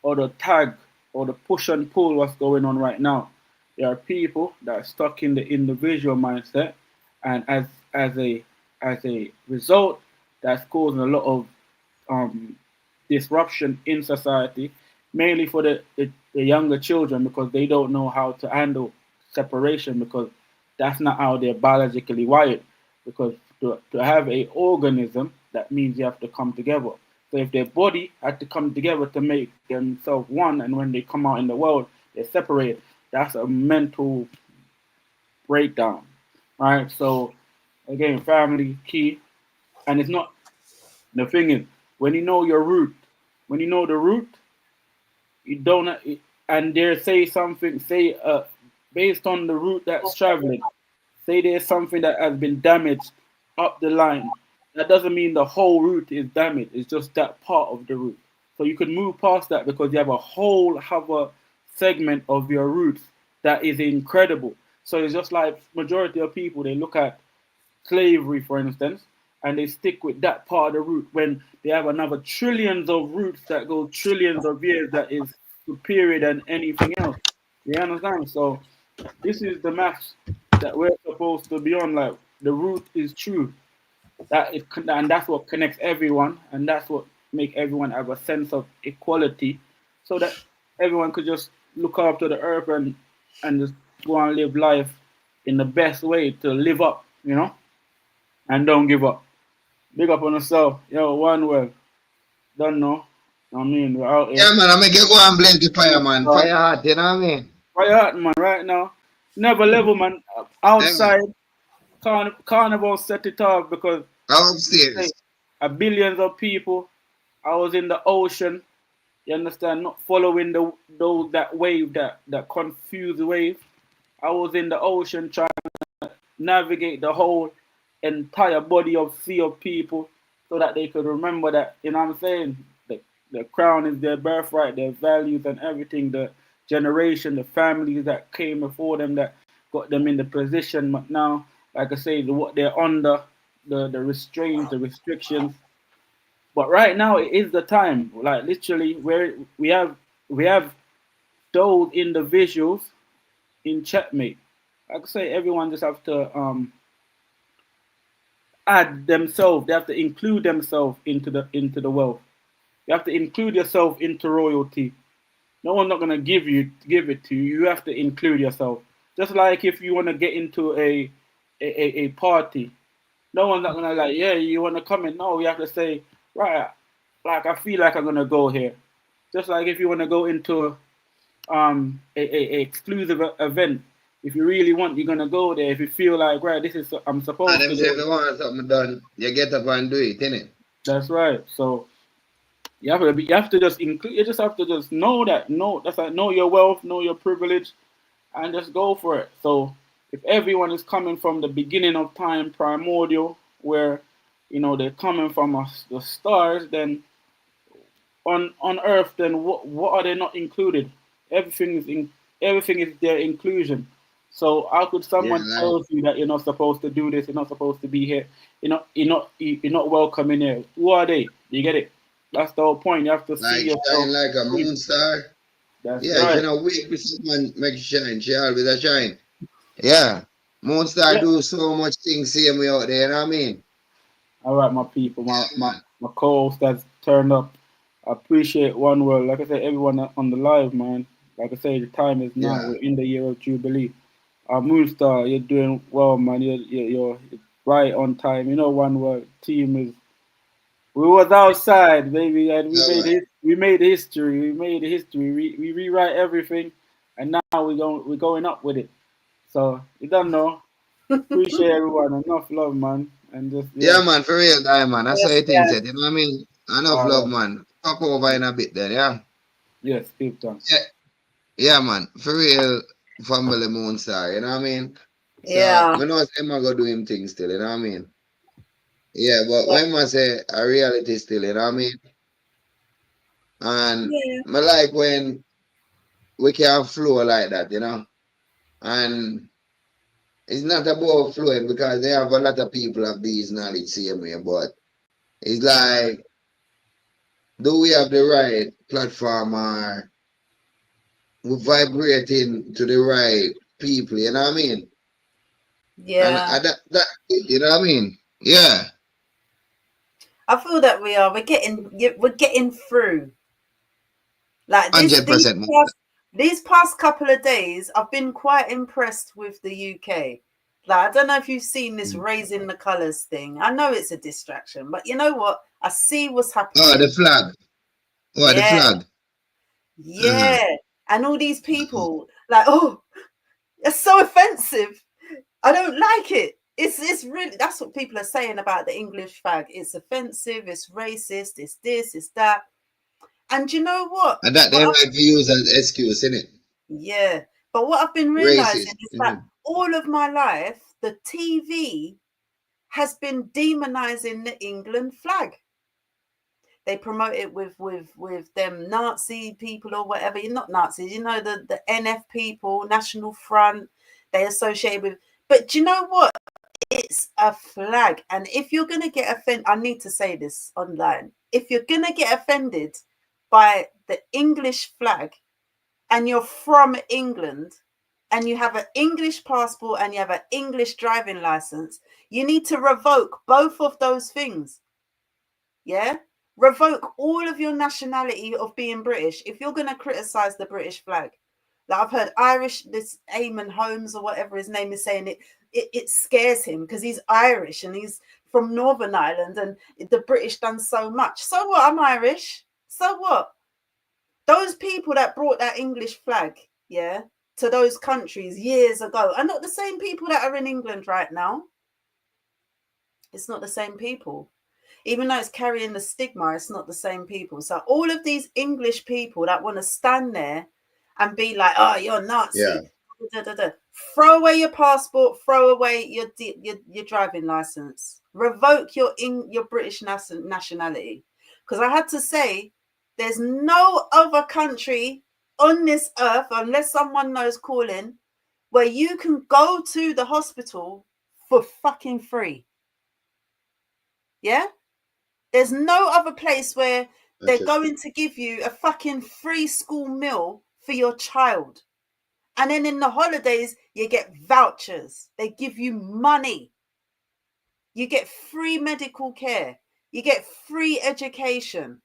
or the tag or the push and pull what's going on right now. There are people that are stuck in the individual mindset, and as a result, that's causing a lot of disruption in society, mainly for the younger children, because they don't know how to handle separation, because that's not how they're biologically wired. Because to have a organism, that means you have to come together. So if their body had to come together to make themselves one, and when they come out in the world, they're separated, that's a mental breakdown, right? So again, family key, and it's not, the thing is, when you know your root, when you know the root, you don't, and there say something, say based on the route that's traveling, say there's something that has been damaged up the line. That doesn't mean the whole route is damaged. It's just that part of the route. So you could move past that because you have a whole other segment of your roots that is incredible. So it's just like majority of people, they look at slavery, for instance, and they stick with that part of the root when they have another trillions of roots that go trillions of years that is superior than anything else. You understand? So this is the maths that we're supposed to be on. Like the root is true. And that's what connects everyone, and that's what make everyone have a sense of equality, so that everyone could just look after the earth and just go and live life in the best way to live up, and don't give up. Big up on yourself. Yo, one well. Don't know. I mean, we're out here. Yeah, man, I make you go and blame the fire, man. Fire hot, you know what I mean? Fire hot, man, right now. Never level, man. Outside, carnival set it off because upstairs. Billions of people. I was in the ocean. You understand? Not following that wave, that confused wave. I was in the ocean trying to navigate the whole entire body of sea of people so that they could remember that, you know what I'm saying? The crown is their birthright, their values and everything, the generation, the families that came before them that got them in the position. But now, like I say, what they're under, the restraints, the restrictions. But right now it is the time, like literally, where we have those individuals in checkmate. Like I say, everyone just have to add themselves. They have to include themselves into the wealth. You have to include yourself into royalty. No one's not gonna give it to you. You have to include yourself. Just like if you want to get into a party, no one's not gonna like, yeah, you want to come in. No, you have to say, right, like I feel like I'm gonna go here. Just like if you want to go into a exclusive event, if you really want, you're gonna go there. If you feel like, right, this is I'm supposed And to them say if go. you want something done, you get up and do it, innit? That's right. So you have to just include. You just have to just that's like know your wealth, know your privilege, and just go for it. So if everyone is coming from the beginning of time, primordial, where they're coming from the stars, then on Earth, then what are they not included? Everything is their inclusion. So how could Yeah, someone like, tell you that you're not supposed to do this? You're not supposed to be here. You're not welcome in here. Who are they? You get it? That's the whole point. You have to see yourself. shine like a moon star. That's Yeah, if you right. know wait for someone make you shine, she always a shine. Yeah. Moon star Yeah. do so much things same way out there, you know what I mean? All right, my people, Yeah, my co-host that's turned up. I appreciate one word. Like I said, everyone on the live, man. Like I say, the time is now. yeah. We're in the year of Jubilee. Moonstar, you're doing well, man. You're right on time. One word team is. We was outside, baby, and we All made right. it. We made history. We made history. We rewrite everything, and now we're going up with it. So you don't know. Appreciate everyone. Enough love, man, and just Yeah, yeah. man, for real, die, man. That's how Yes, you think yes. it, you know what I mean? Enough All love, right. man. Pop over in a bit then, yeah? Yes, keep on. Yeah, yeah, man. For real, family moon star, you know what I mean? So, Yeah. I know Emma go do him thing still, you know what I mean? Yeah, but Yeah. when I say a reality still, you know what I mean? And Yeah. I like when we can flow like that, you know? And it's not about flowing because they have a lot of people have these knowledge same way, but it's like, do we have the right platform or we vibrating to the right people, you know what I mean? And Yeah. that you know what I mean? Yeah, I feel that we are. We're getting through. Like this, 100%. these past couple of days, I've been quite impressed with the UK. Like, I don't know if you've seen this raising the colours thing. I know it's a distraction, but you know what? I see what's Oh, the happening. flag. Oh, the Yeah, flag. Uh-huh. yeah. And all these people, like, oh, it's so offensive. I don't like it. It's really, that's what people are saying about the English flag. It's offensive. It's racist. It's this. It's that. And you know what? And that What they I've like to use as excuse, innit? Yeah, but what I've been realizing Racist. is that Mhm. all of my life, the TV has been demonizing the England flag. They promote it with them Nazi people or whatever. You're not Nazis, you know, the NF people, National Front, they associate with. But do you know what? It's a flag. And if you're going to get offended, I need to say this online. If you're going to get offended by the English flag and you're from England and you have an English passport and you have an English driving license, you need to revoke both of those things. Yeah? Revoke all of your nationality of being British if you're going to criticize the British flag. Like I've heard Irish, this Eamon Holmes or whatever his name is saying, it scares him because he's Irish and he's from Northern Ireland and the British done so much. So what? I'm Irish. So what? Those people that brought that English flag, yeah, to those countries years ago are not the same people that are in England right now. It's not the same people. Even though it's carrying the stigma, it's not the same people. So all of these English people that want to stand there and be like, oh, you're Nazi. Yeah. Da, da, da. Throw away your passport, throw away your driving license, revoke your British nationality. Because I had to say, there's no other country on this earth, unless someone knows calling, where you can go to the hospital for fucking free. Yeah? There's no other place where they're going to give you a fucking free school meal for your child. And then in the holidays, you get vouchers. They give you money. You get free medical care. You get free education.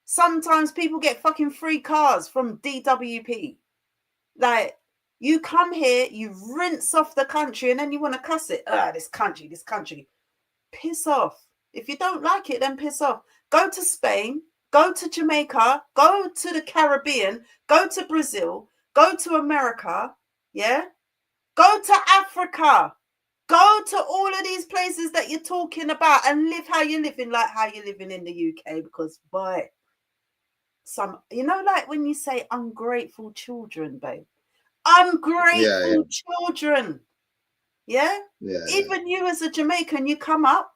Sometimes people get fucking free cars from DWP. Like, you come here, you rinse off the country, and then you want to cuss it. This country. Piss off. If you don't like it, then piss off. Go to Spain, go to Jamaica, go to the Caribbean, go to Brazil, go to America, yeah? Go to Africa. Go to all of these places that you're talking about and live how you're living, like how you're living in the UK, because, boy, you know, like when you say ungrateful children, babe. Ungrateful children. Yeah? Even you as a Jamaican, you come up,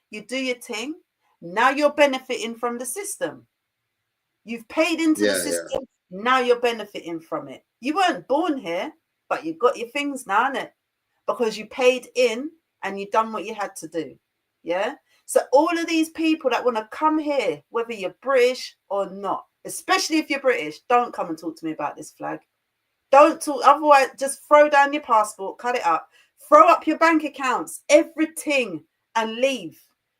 you do your thing. Now you're benefiting from the system. You've paid into the system. Now you're benefiting from it. You weren't born here, but you got your things now, innit? Because you paid in and you done what you had to do. Yeah? So all of these people that want to come here, whether you're British or not, especially if you're British, don't come and talk to me about this flag. Don't talk. Otherwise, just throw down your passport, cut it up, throw up your bank accounts, everything, and leave.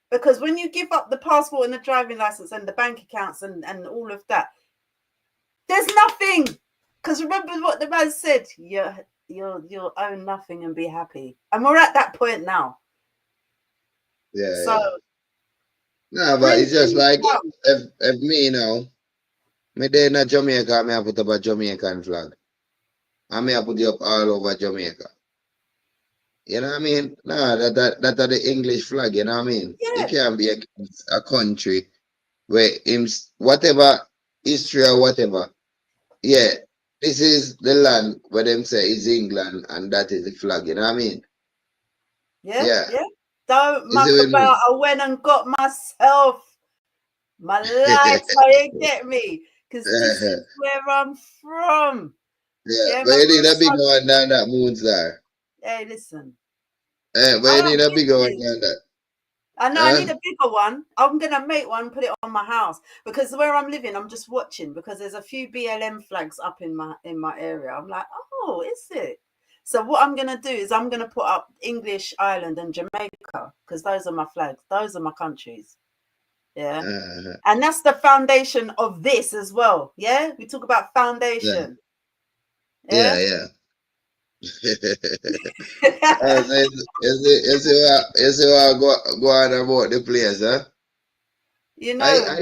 Because when you give up the passport and the driving license and the bank accounts and all of that, there's nothing. Because remember what the man said, you'll own nothing and be happy. And we're at that point now. No, but it's just like if me now, me there in Jamaica, me I put up a Jamaican flag. And me I put it up all over Jamaica. You know what I mean? No, that are the English flag, you know what I mean? Yeah. It can't be a country where whatever history or whatever. Yeah, this is the land where them say is England and that is the flag, you know what I mean? Yeah. Don't muck about. I went and got myself my life, so you get me? Because this is where I'm from. Yeah, but you need a bigger one than that, Moonstar. Hey, listen. But you need a bigger one than that. I know, I need a bigger one. I'm going to make one, put it on my house. Because where I'm living, I'm just watching. Because there's a few BLM flags up in my area. I'm like, oh, is it? So what I'm going to do is I'm going to put up English Ireland and Jamaica. Because those are my flags. Those are my countries. Yeah. And that's the foundation of this as well. Yeah. We talk about foundation. Yeah. You see what go on about the place, huh? You know. I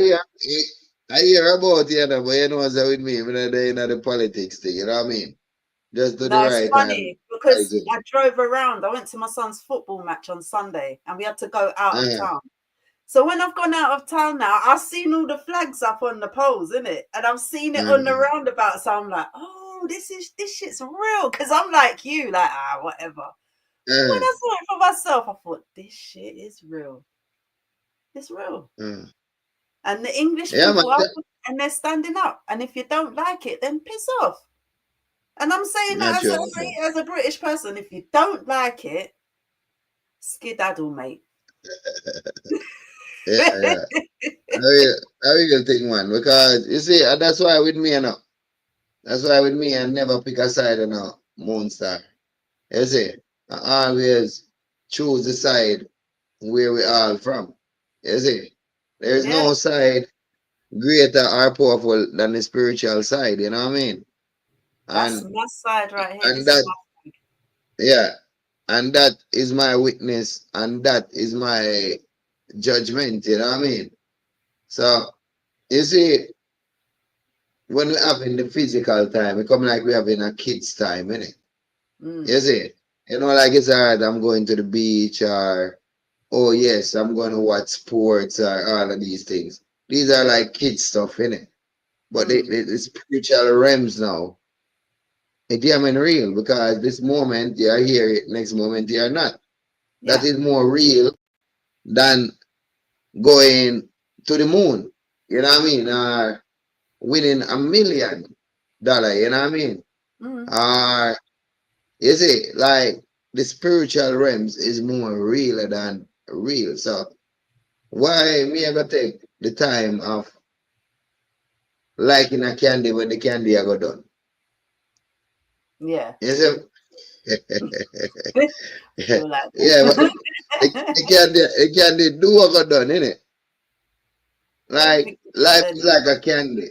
hear about it, but you know what's with me, when they're in the politics thing, you know what I mean? Just do the right it's funny because I drove around. I went to my son's football match on Sunday and we had to go out of town. So when I've gone out of town now, I've seen all the flags up on the poles, innit? And I've seen it on the roundabout. So I'm like, oh, this shit's real. Because I'm like you, like, whatever. When I saw it for myself, I thought, this shit is real. It's real. And the English Yeah, man. people are, and they're standing up. And if you don't like it, then piss off. And I'm saying that as a British person, if you don't like it, skedaddle, mate. Yeah. I really think, man, because you see, that's why with me, that's why with me, I never pick a side, Monster. You see, I always choose the side where we all from. You see, there's no side greater or powerful than the spiritual side. You know what I mean? That's my side right here. And that, yeah, and that is my witness, and that is my judgment. You know what I mean? So you see, when we having the physical time, it come like we having a kids time, innit? You see, like it's alright, I'm going to the beach, or oh yes, I'm going to watch sports, or all of these things. These are like kids stuff, innit? But the spiritual realms now, it damn real, because this moment you're here, next moment you're not. That is more real than going to the moon. You know what I mean? Or winning $1 million. You know what I mean? Or you see, like the spiritual realms is more real than real. So why me I gotta take the time of liking a candy when the candy I go done? Yeah. You see? Like Yeah, but the candy do what got done, innit? Like life is like a candy.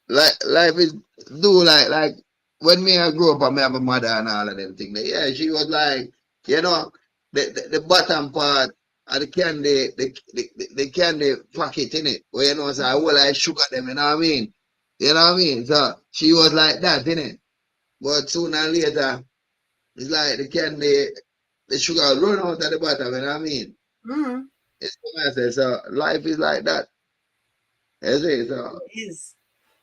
Life is do like when me I grew up and me have a mother and all of them things. Yeah, she was like, the bottom part of the candy, the candy packet in it. Where so I will like sugar them, you know what I mean? You know what I mean? So she was like that, innit? But sooner or later, it's like the candy, the sugar run out at the bottom, you know what I mean? It's what I say. So life is like that. Is it? So it is.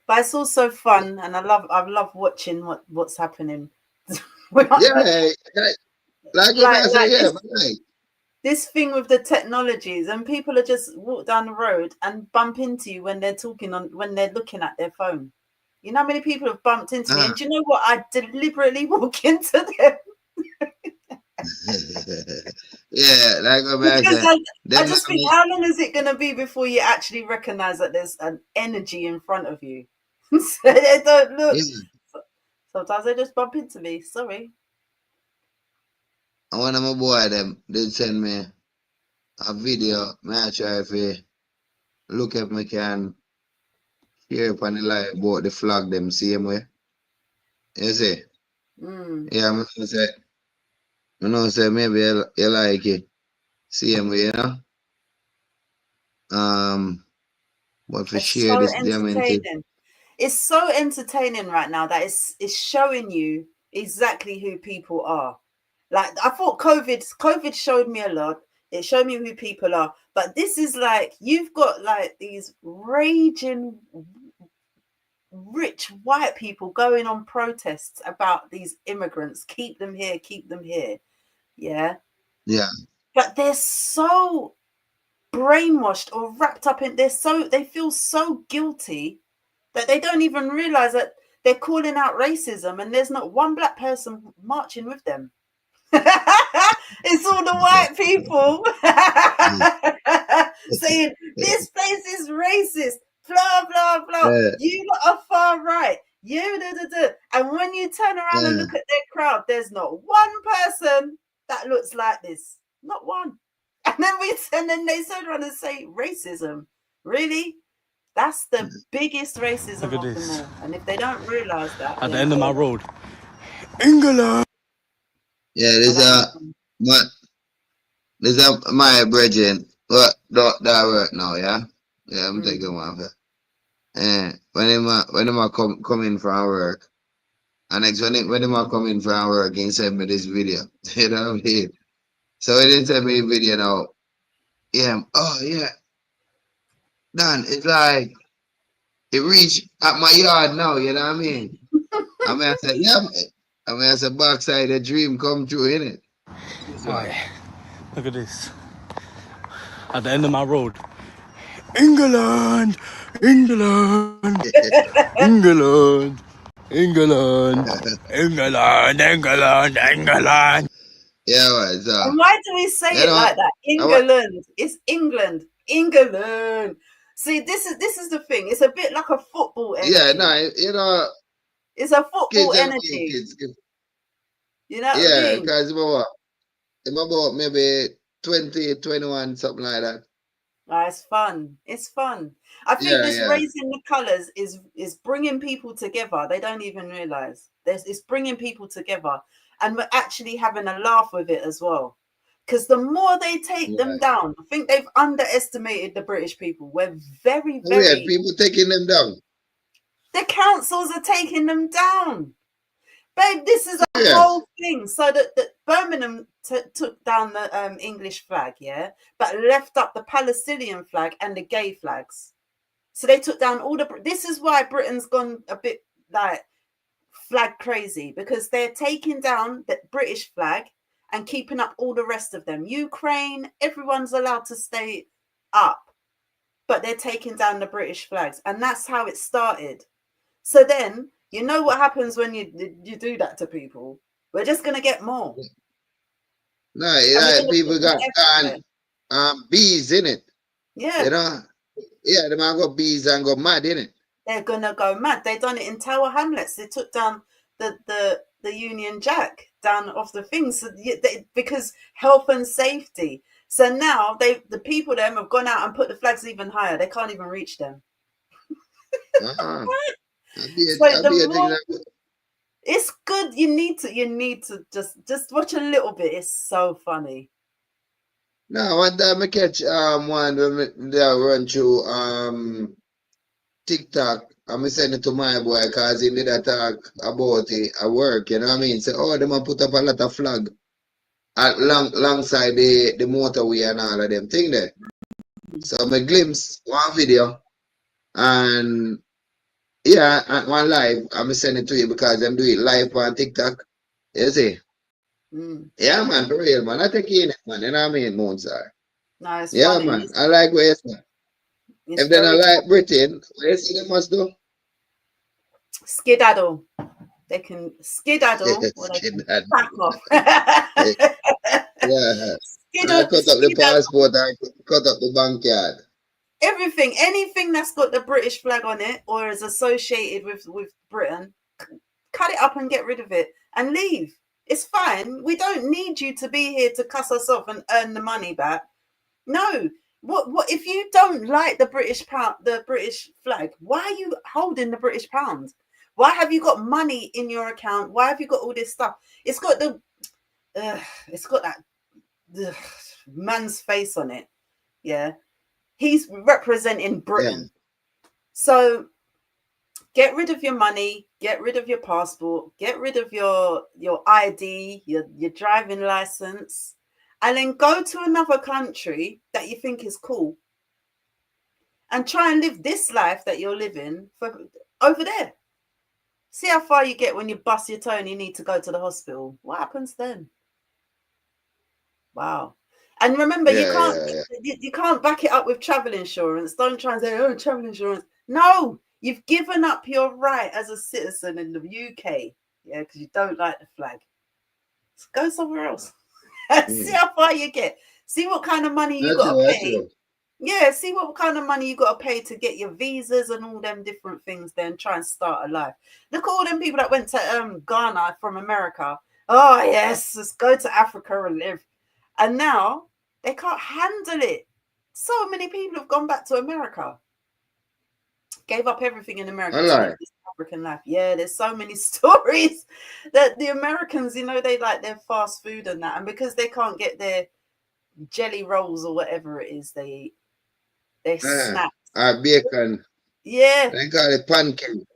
But it's also fun, and I love watching what's happening. yeah, like what I say, yeah, this thing with the technologies, and people are just walk down the road and bump into you when they're when they're looking at their phone. You know how many people have bumped into me, and do you know what? I deliberately walk into them. Yeah, like because I just think, how long is it going to be before you actually recognize that there's an energy in front of you? So they don't look. Yeah. Sometimes they just bump into me. Sorry. One of my boy them did send me a video. I try to look if I can hear upon the light about the flag them same way. You see? Yeah, I know say maybe you like it. Same way, you know? But for It's share so this entertaining. It's so entertaining right now that it's showing you exactly who people are. Like I thought COVID showed me a lot. It showed me who people are. But this is like you've got like these raging rich white people going on protests about these immigrants. Keep them here, keep them here. Yeah. Yeah. But they're so brainwashed or wrapped up in they feel so guilty that they don't even realize that they're calling out racism and there's not one black person marching with them. It's all the white people saying this place is racist, blah blah blah. You lot are far right. And when you turn around and look at their crowd, there's not one person that looks like this. Not one. And then they turn around and say racism. Really? That's the biggest racism of them all. And if they don't realize that, at the end of my road, England. Yeah, there's my brethren. What that work now? Yeah, yeah. I'm taking one for. When them come in from work, and next when them come in from work, he send me this video. You know what I mean? So he didn't send me a video now. Yeah. Oh yeah. Dan, it's like it reached at my yard now. You know what I mean? I said, yeah. I said, backside the dream come true, innit? Alright, look at this. At the end of my road, England, England, England, England, England, England, England. Yeah, man. So, And why do we say you it know, like that? England. It's England. England. See, this is the thing. It's a bit like a football yeah, energy. no, you know, It's a football kids and me, energy. kids. You know what I Yeah, mean? because I'm about maybe 20, 21, something like that. Ah, it's fun. It's fun. I think Yeah, this yeah. raising the colours is bringing people together. They don't even realise. It's bringing people together, and we're actually having a laugh with it as well. Because the more they take them Right. down, I think they've underestimated the British people. We're very, We had very. people taking them down. The councils are taking them down. Babe, this is a Yes. whole thing. So that Birmingham took down the English flag, yeah, but left up the Palestinian flag and the gay flags. So they took down all the. This is why Britain's gone a bit like flag crazy, because they're taking down the British flag and keeping up all the rest of them. Ukraine, everyone's allowed to stay up, but they're taking down the British flags, and that's how it started. So then, you know what happens when you do that to people? We're just gonna get more. No, And we're gonna people put them got everywhere. bees in it. Yeah. You know? Yeah, the man got bees and go mad in it. They're gonna go mad. They done it in Tower Hamlets. They took down the Union Jack down off the things because health and safety. So now the people them have gone out and put the flags even higher. They can't even reach them. Uh-huh. So I the think more that, it's good. You need to just watch a little bit. It's so funny. no, one time I catch one when they run through TikTok. I'm send it to my boy because he did a talk about it at work, you know what I mean? Say, oh, them a put up a lot of flag alongside the motorway and all of them thing there. So I glimpse one video and yeah, and one live, I'm send it to you because them do it live on TikTok. You see? Yeah, man, for real, man. I take you in it, man. You know what I mean, Moonsar? No, it's Yeah, funny. man. I like what you say. It's If they don't very like Britain, what you see they must do? skedaddle. They can skedaddle or they can Skedaddle. back off. Yeah. I cut up the Skedaddle. passport and cut up the bank card. Everything, anything that's got the British flag on it or is associated with Britain, cut it up and get rid of it and leave. It's fine. We don't need you to be here to cuss us off and earn the money back. No. What if you don't like the British pound, the British flag? Why are you holding the British pound? Why have you got money in your account? Why have you got all this stuff? It's got that man's face on it. Yeah. He's representing Britain. Yeah. So get rid of your money, get rid of your passport, get rid of your ID, your driving license, and then go to another country that you think is cool and try and live this life that you're living over there. See how far you get when you bust your toe and you need to go to the hospital. What happens then? Wow. And remember, you can't back it up with travel insurance. Don't try and say, oh, travel insurance. No, you've given up your right as a citizen in the UK. Yeah, because you don't like the flag. So go somewhere else. See how far you get. See what kind of money you got to pay. Yeah, see what kind of money you got to pay to get your visas and all them different things, then try and start a life. Look at all them people that went to Ghana from America. Oh, yes, let's go to Africa and live. And now they can't handle it. So many people have gone back to America. Gave up everything in America to live this African life. Yeah, there's so many stories that the Americans, they like their fast food and that. And because they can't get their jelly rolls or whatever it is they eat, they snacks. Bacon. Yeah. They call it pancake.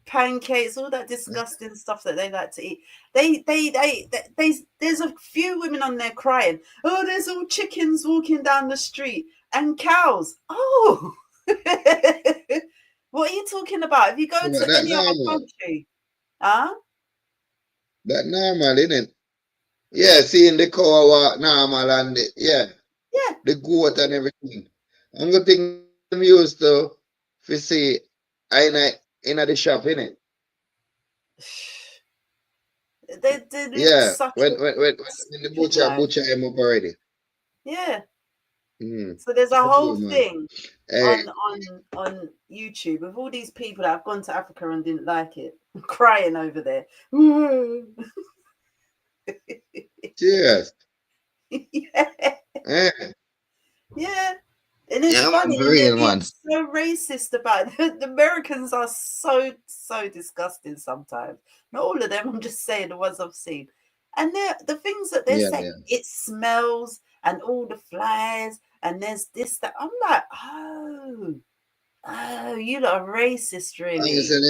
Pancakes, all that disgusting stuff that they like to eat. There's a few women on there crying. Oh, there's all chickens walking down the street and cows. Oh, what are you talking about? If you go to any other country, huh? That normal, isn't it? Yeah, seeing the cow walk normal and the goat and everything. I'm gonna think them used to see in the shop, innit? They're doing Yeah, such when a the stupid life. butcher him up already. Yeah. Mm. So there's a That's whole true, man. thing Hey, on YouTube of all these people that have gone to Africa and didn't like it, crying over there. serious. Yeah. Eh, Yeah. And it's yeah, man, funny, for and they're real, being man. so racist about it. The Americans are so disgusting sometimes. Not all of them, I'm just saying the ones I've seen. And the things that they're Yeah, saying, yeah. it smells and all the flies, and there's this, that. I'm like, oh, you lot are racist, And you really. said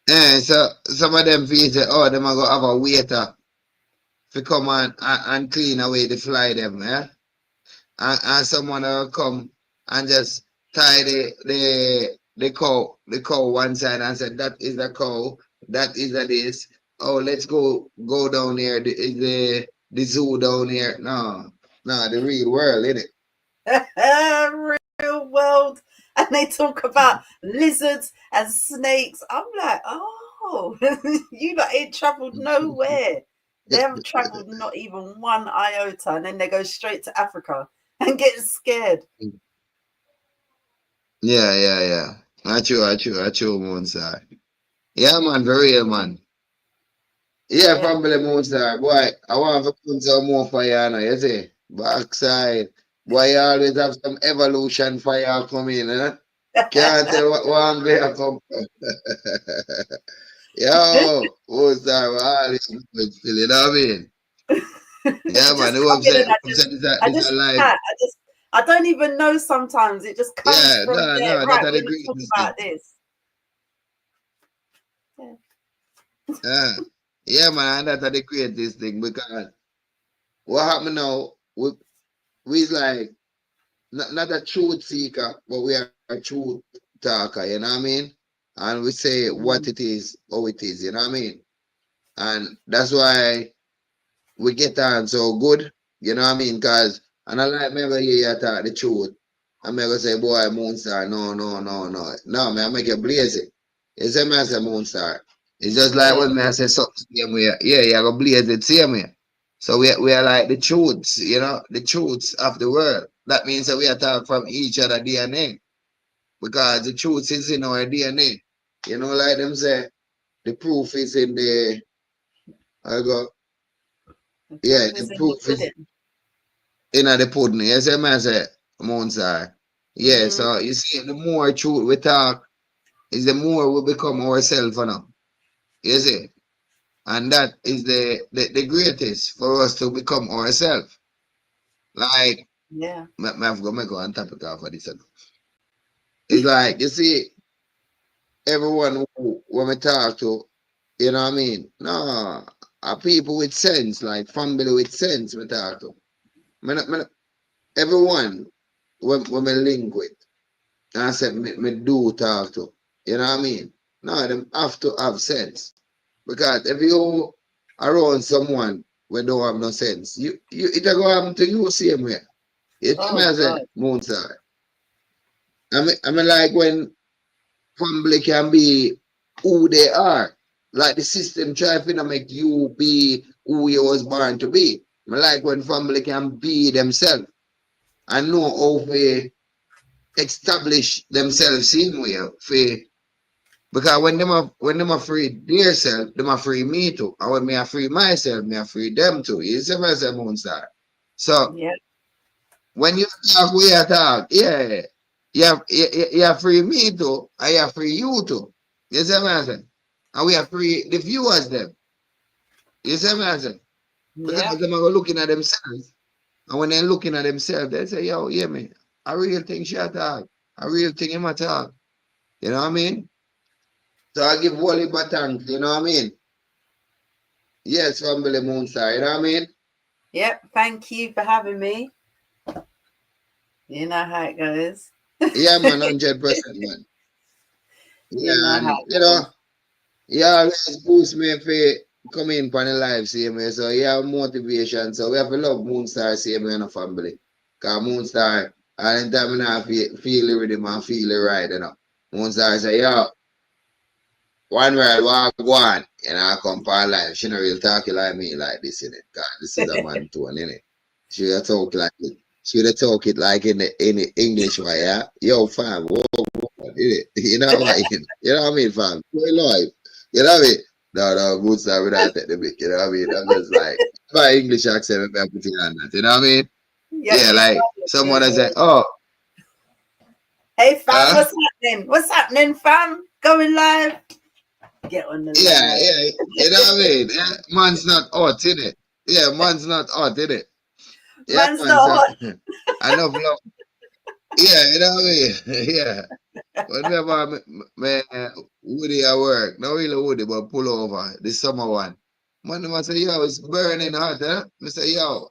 it. So some of them feel say, oh, them are gonna have a waiter to come and clean away the fly them, yeah? And someone will come and just tie the cow one side and say that is a cow, that is a this. Oh, let's go down here. The zoo down here. No, the real world, innit? Real world. And they talk about lizards and snakes. I'm like, oh, you lot ain't traveled nowhere. They haven't traveled not even one iota, and then they go straight to Africa and get scared. Yeah. I true, Moonstar. Yeah, man, for real, man. Yeah, Yeah. family Moonstar. Boy, I want to put some more fire now, you see? Backside. Boy, you always have some evolution fire coming, eh? Can't tell what one way I come from. Yo, Moonstar, we always feel it, I mean? Yeah, man, Just who come have in said, and I who just said I this just a live? chat. I don't even know sometimes. It just comes Yeah, from there. no, Right, that's we're the gonna talk greatest about thing. this. Yeah. Yeah, yeah, man, and that's the greatest thing because what happened now, we's like, not a truth seeker, but we are a truth talker, you know what I mean? And we say what it is, how it is, you know what I mean? And that's why we get on so good, you know what I mean? Because, and I like, never hear you talk the truth. I'm never say, boy, Moonstar, no. No, man, I make you blaze it. You say, me, I say, Moonstar. It's just like Yeah. when me I say something same way. Yeah, you go blaze it same way. So we are like the truths, you know, the truths of the world. That means that we are talking from each other DNA. Because the truth is in our DNA. You know, like them say, the proof is in the I go, The yeah, proof the is in the proof is pudding. in the pudding. You see, man, say, Monsar. Yeah, Mm, so you see, the more truth we talk, is the more we become ourselves, you know. You see? And that is the greatest for us to become ourselves. Like, yeah. I've got to go on topic of this. It's like, you see, everyone when we talk to, you know what I mean? No, are people with sense, like family with sense, we talk to. Everyone when we link with. And I said, me do talk to. You know what I mean? No, them have to have sense. Because if you around someone we don't have no sense, you it go happen to you same way. You tell me Oh I say, God. Moonside. I mean like when family can be who they are. Like the system try to make you be who you was born to be. I like when family can be themselves and know how to establish themselves in way for because when them are free their self, them are free me too. And when me are free myself, me are free them too. You see what I say, Moonstar? So Yeah. when you talk, we are talk, yeah. You are free me too, and you are free you too. You see what I say? And we are free the viewers them. You see what I say? Yeah. Because them are looking at themselves. And when they're looking at themselves, they say, yo, yeah, me. I real thing she a talk. I real thing him a talk. You know what I mean? So I give Wally my thanks, you know what I mean? Yes, family Moonstar, you know what I mean? Yep. Thank you for having me. You know how it goes. Yeah, man, 100%, man. You Yeah, know how and it goes. you always boost me for come in for the live same way. So you have motivation. So we have to love Moonstar same way in a family. Cause Moonstar And then I feel the rhythm and feel the ride, you know. Once I say, yo, one word, walk one, and I come for life. She not really talking like me like this, innit? God, this is a man tone, innit? She would talk like it. She would talk it like in the English way, yeah? Yo, fam, whoa, innit? You know what I mean? You know what I mean, fam? Play live. You know what I mean? No, good stuff without take the mic, you know what I mean? I'm just like, my English accent, I'm putting on that, you know what I mean? Yeah, Yeah, you like, got it. someone Yeah, has said, yeah. oh, Hey fam, huh? what's happening? What's happening, fam? Going live? Get on the Yeah, line. yeah, you know what I mean? Yeah, man's not hot, innit? Yeah, man's not hot, innit? Yeah, Man's man, so not hot. enough love. Yeah, you know what I mean? Yeah. Whenever me Woody at work, not really Woody, but pull over, the summer one. Man, I say, yo, it's burning hot, huh? I say, yo,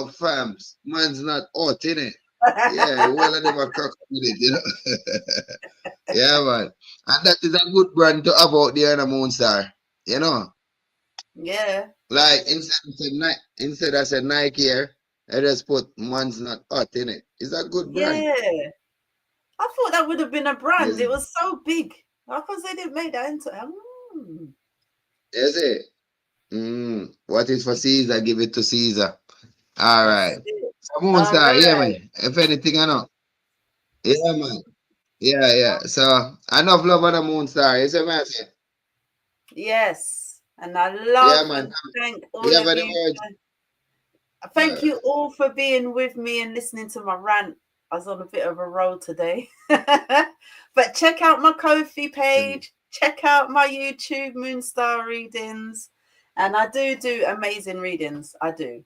fams, man's not hot, innit? Yeah, all of them are crack with it, you know? Yeah, man. And that is a good brand to have out there in the Moonstar, you know? Yeah. Like instead I said Nike here, I just put man's not hot in it. It's a good brand. Yeah. I thought that would have been a brand. Yes, It was so big. How come they didn't make that into is it? What is for Caesar, give it to Caesar. All That's right. it. So All Moonstar, yeah, right. man. If anything, I know. Yeah, man. Yeah, yeah. So enough love on the Moonstar. You see what I say? Yes. And I Yeah, love man. and thank Do you all have of any you. words? Thank you all for being with me and listening to my rant. I was on a bit of a roll today. But check out my Ko-fi page. Check out my YouTube Moonstar readings. And I do amazing readings. I do.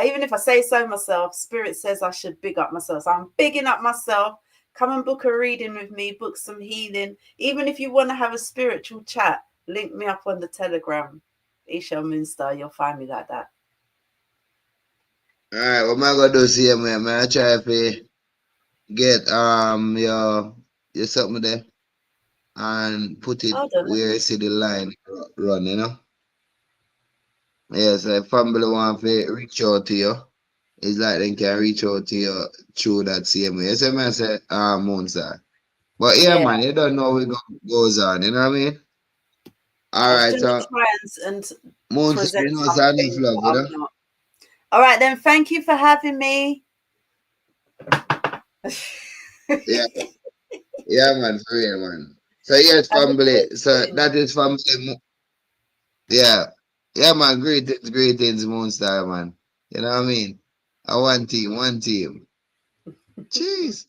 Even if I say so myself, Spirit says I should big up myself. So I'm bigging up myself. Come and book a reading with me, book some healing. Even if you want to have a spiritual chat, link me up on the Telegram. Isha Moonstar, you'll find me like that. All right, what am I gonna do? See, man. I try to get your something there and put it Hold on. where you see the line run, you know. Yes, if family want to reach out to you, it's like they can reach out to you through that same way. You see me I say, Moonstar. But yeah, Yeah. man, you don't know what goes on, you know what I mean? I All was right, going to so try and Moonstar, present you know, it's enough something, love, but you I'm know? not. All right, then. Thank you for having me. Yeah, yeah, man, for real, man. So yes, Have a family. good So evening. that is family. Yeah. Yeah, man, greetings, Moonstar, man. You know what I mean? One team, one team. Jeez.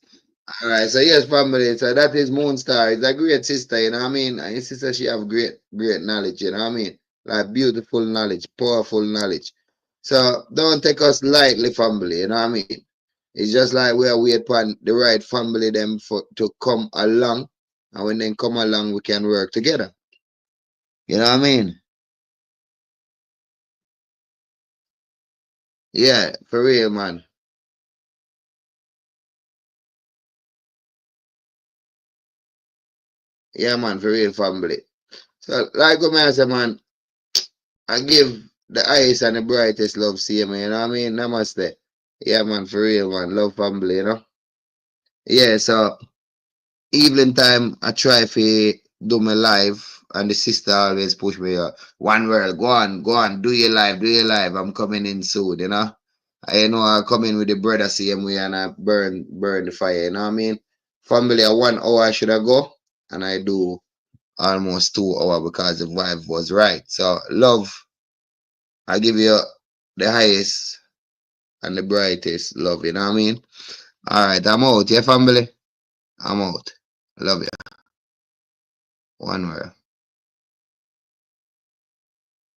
All right, so yes, family. So that is Moonstar. It's a great sister, you know what I mean? And your sister, she have great knowledge, you know what I mean? Like beautiful knowledge, powerful knowledge. So don't take us lightly, family, you know what I mean? It's just like we are wait for the right family them for to come along. And when they come along, we can work together. You know what I mean? Yeah, for real, man. Yeah, man, for real family. So, like what I say, man, I give the highest and the brightest love, see me, you know what I mean? Namaste. Yeah, man, for real, man. Love family, you know? Yeah, so evening time, I try to do my live, and the sister always push me, one word, go on, do your live, do your live. I'm coming in soon, you know? I come in with the brother same way and I burn the fire, you know what I mean? Family, 1 hour I should I go, and I do almost 2 hours because the vibe was right. So love, I give you the highest and the brightest love, you know what I mean? Alright, I'm out, yeah family? I'm out. Love you. One word.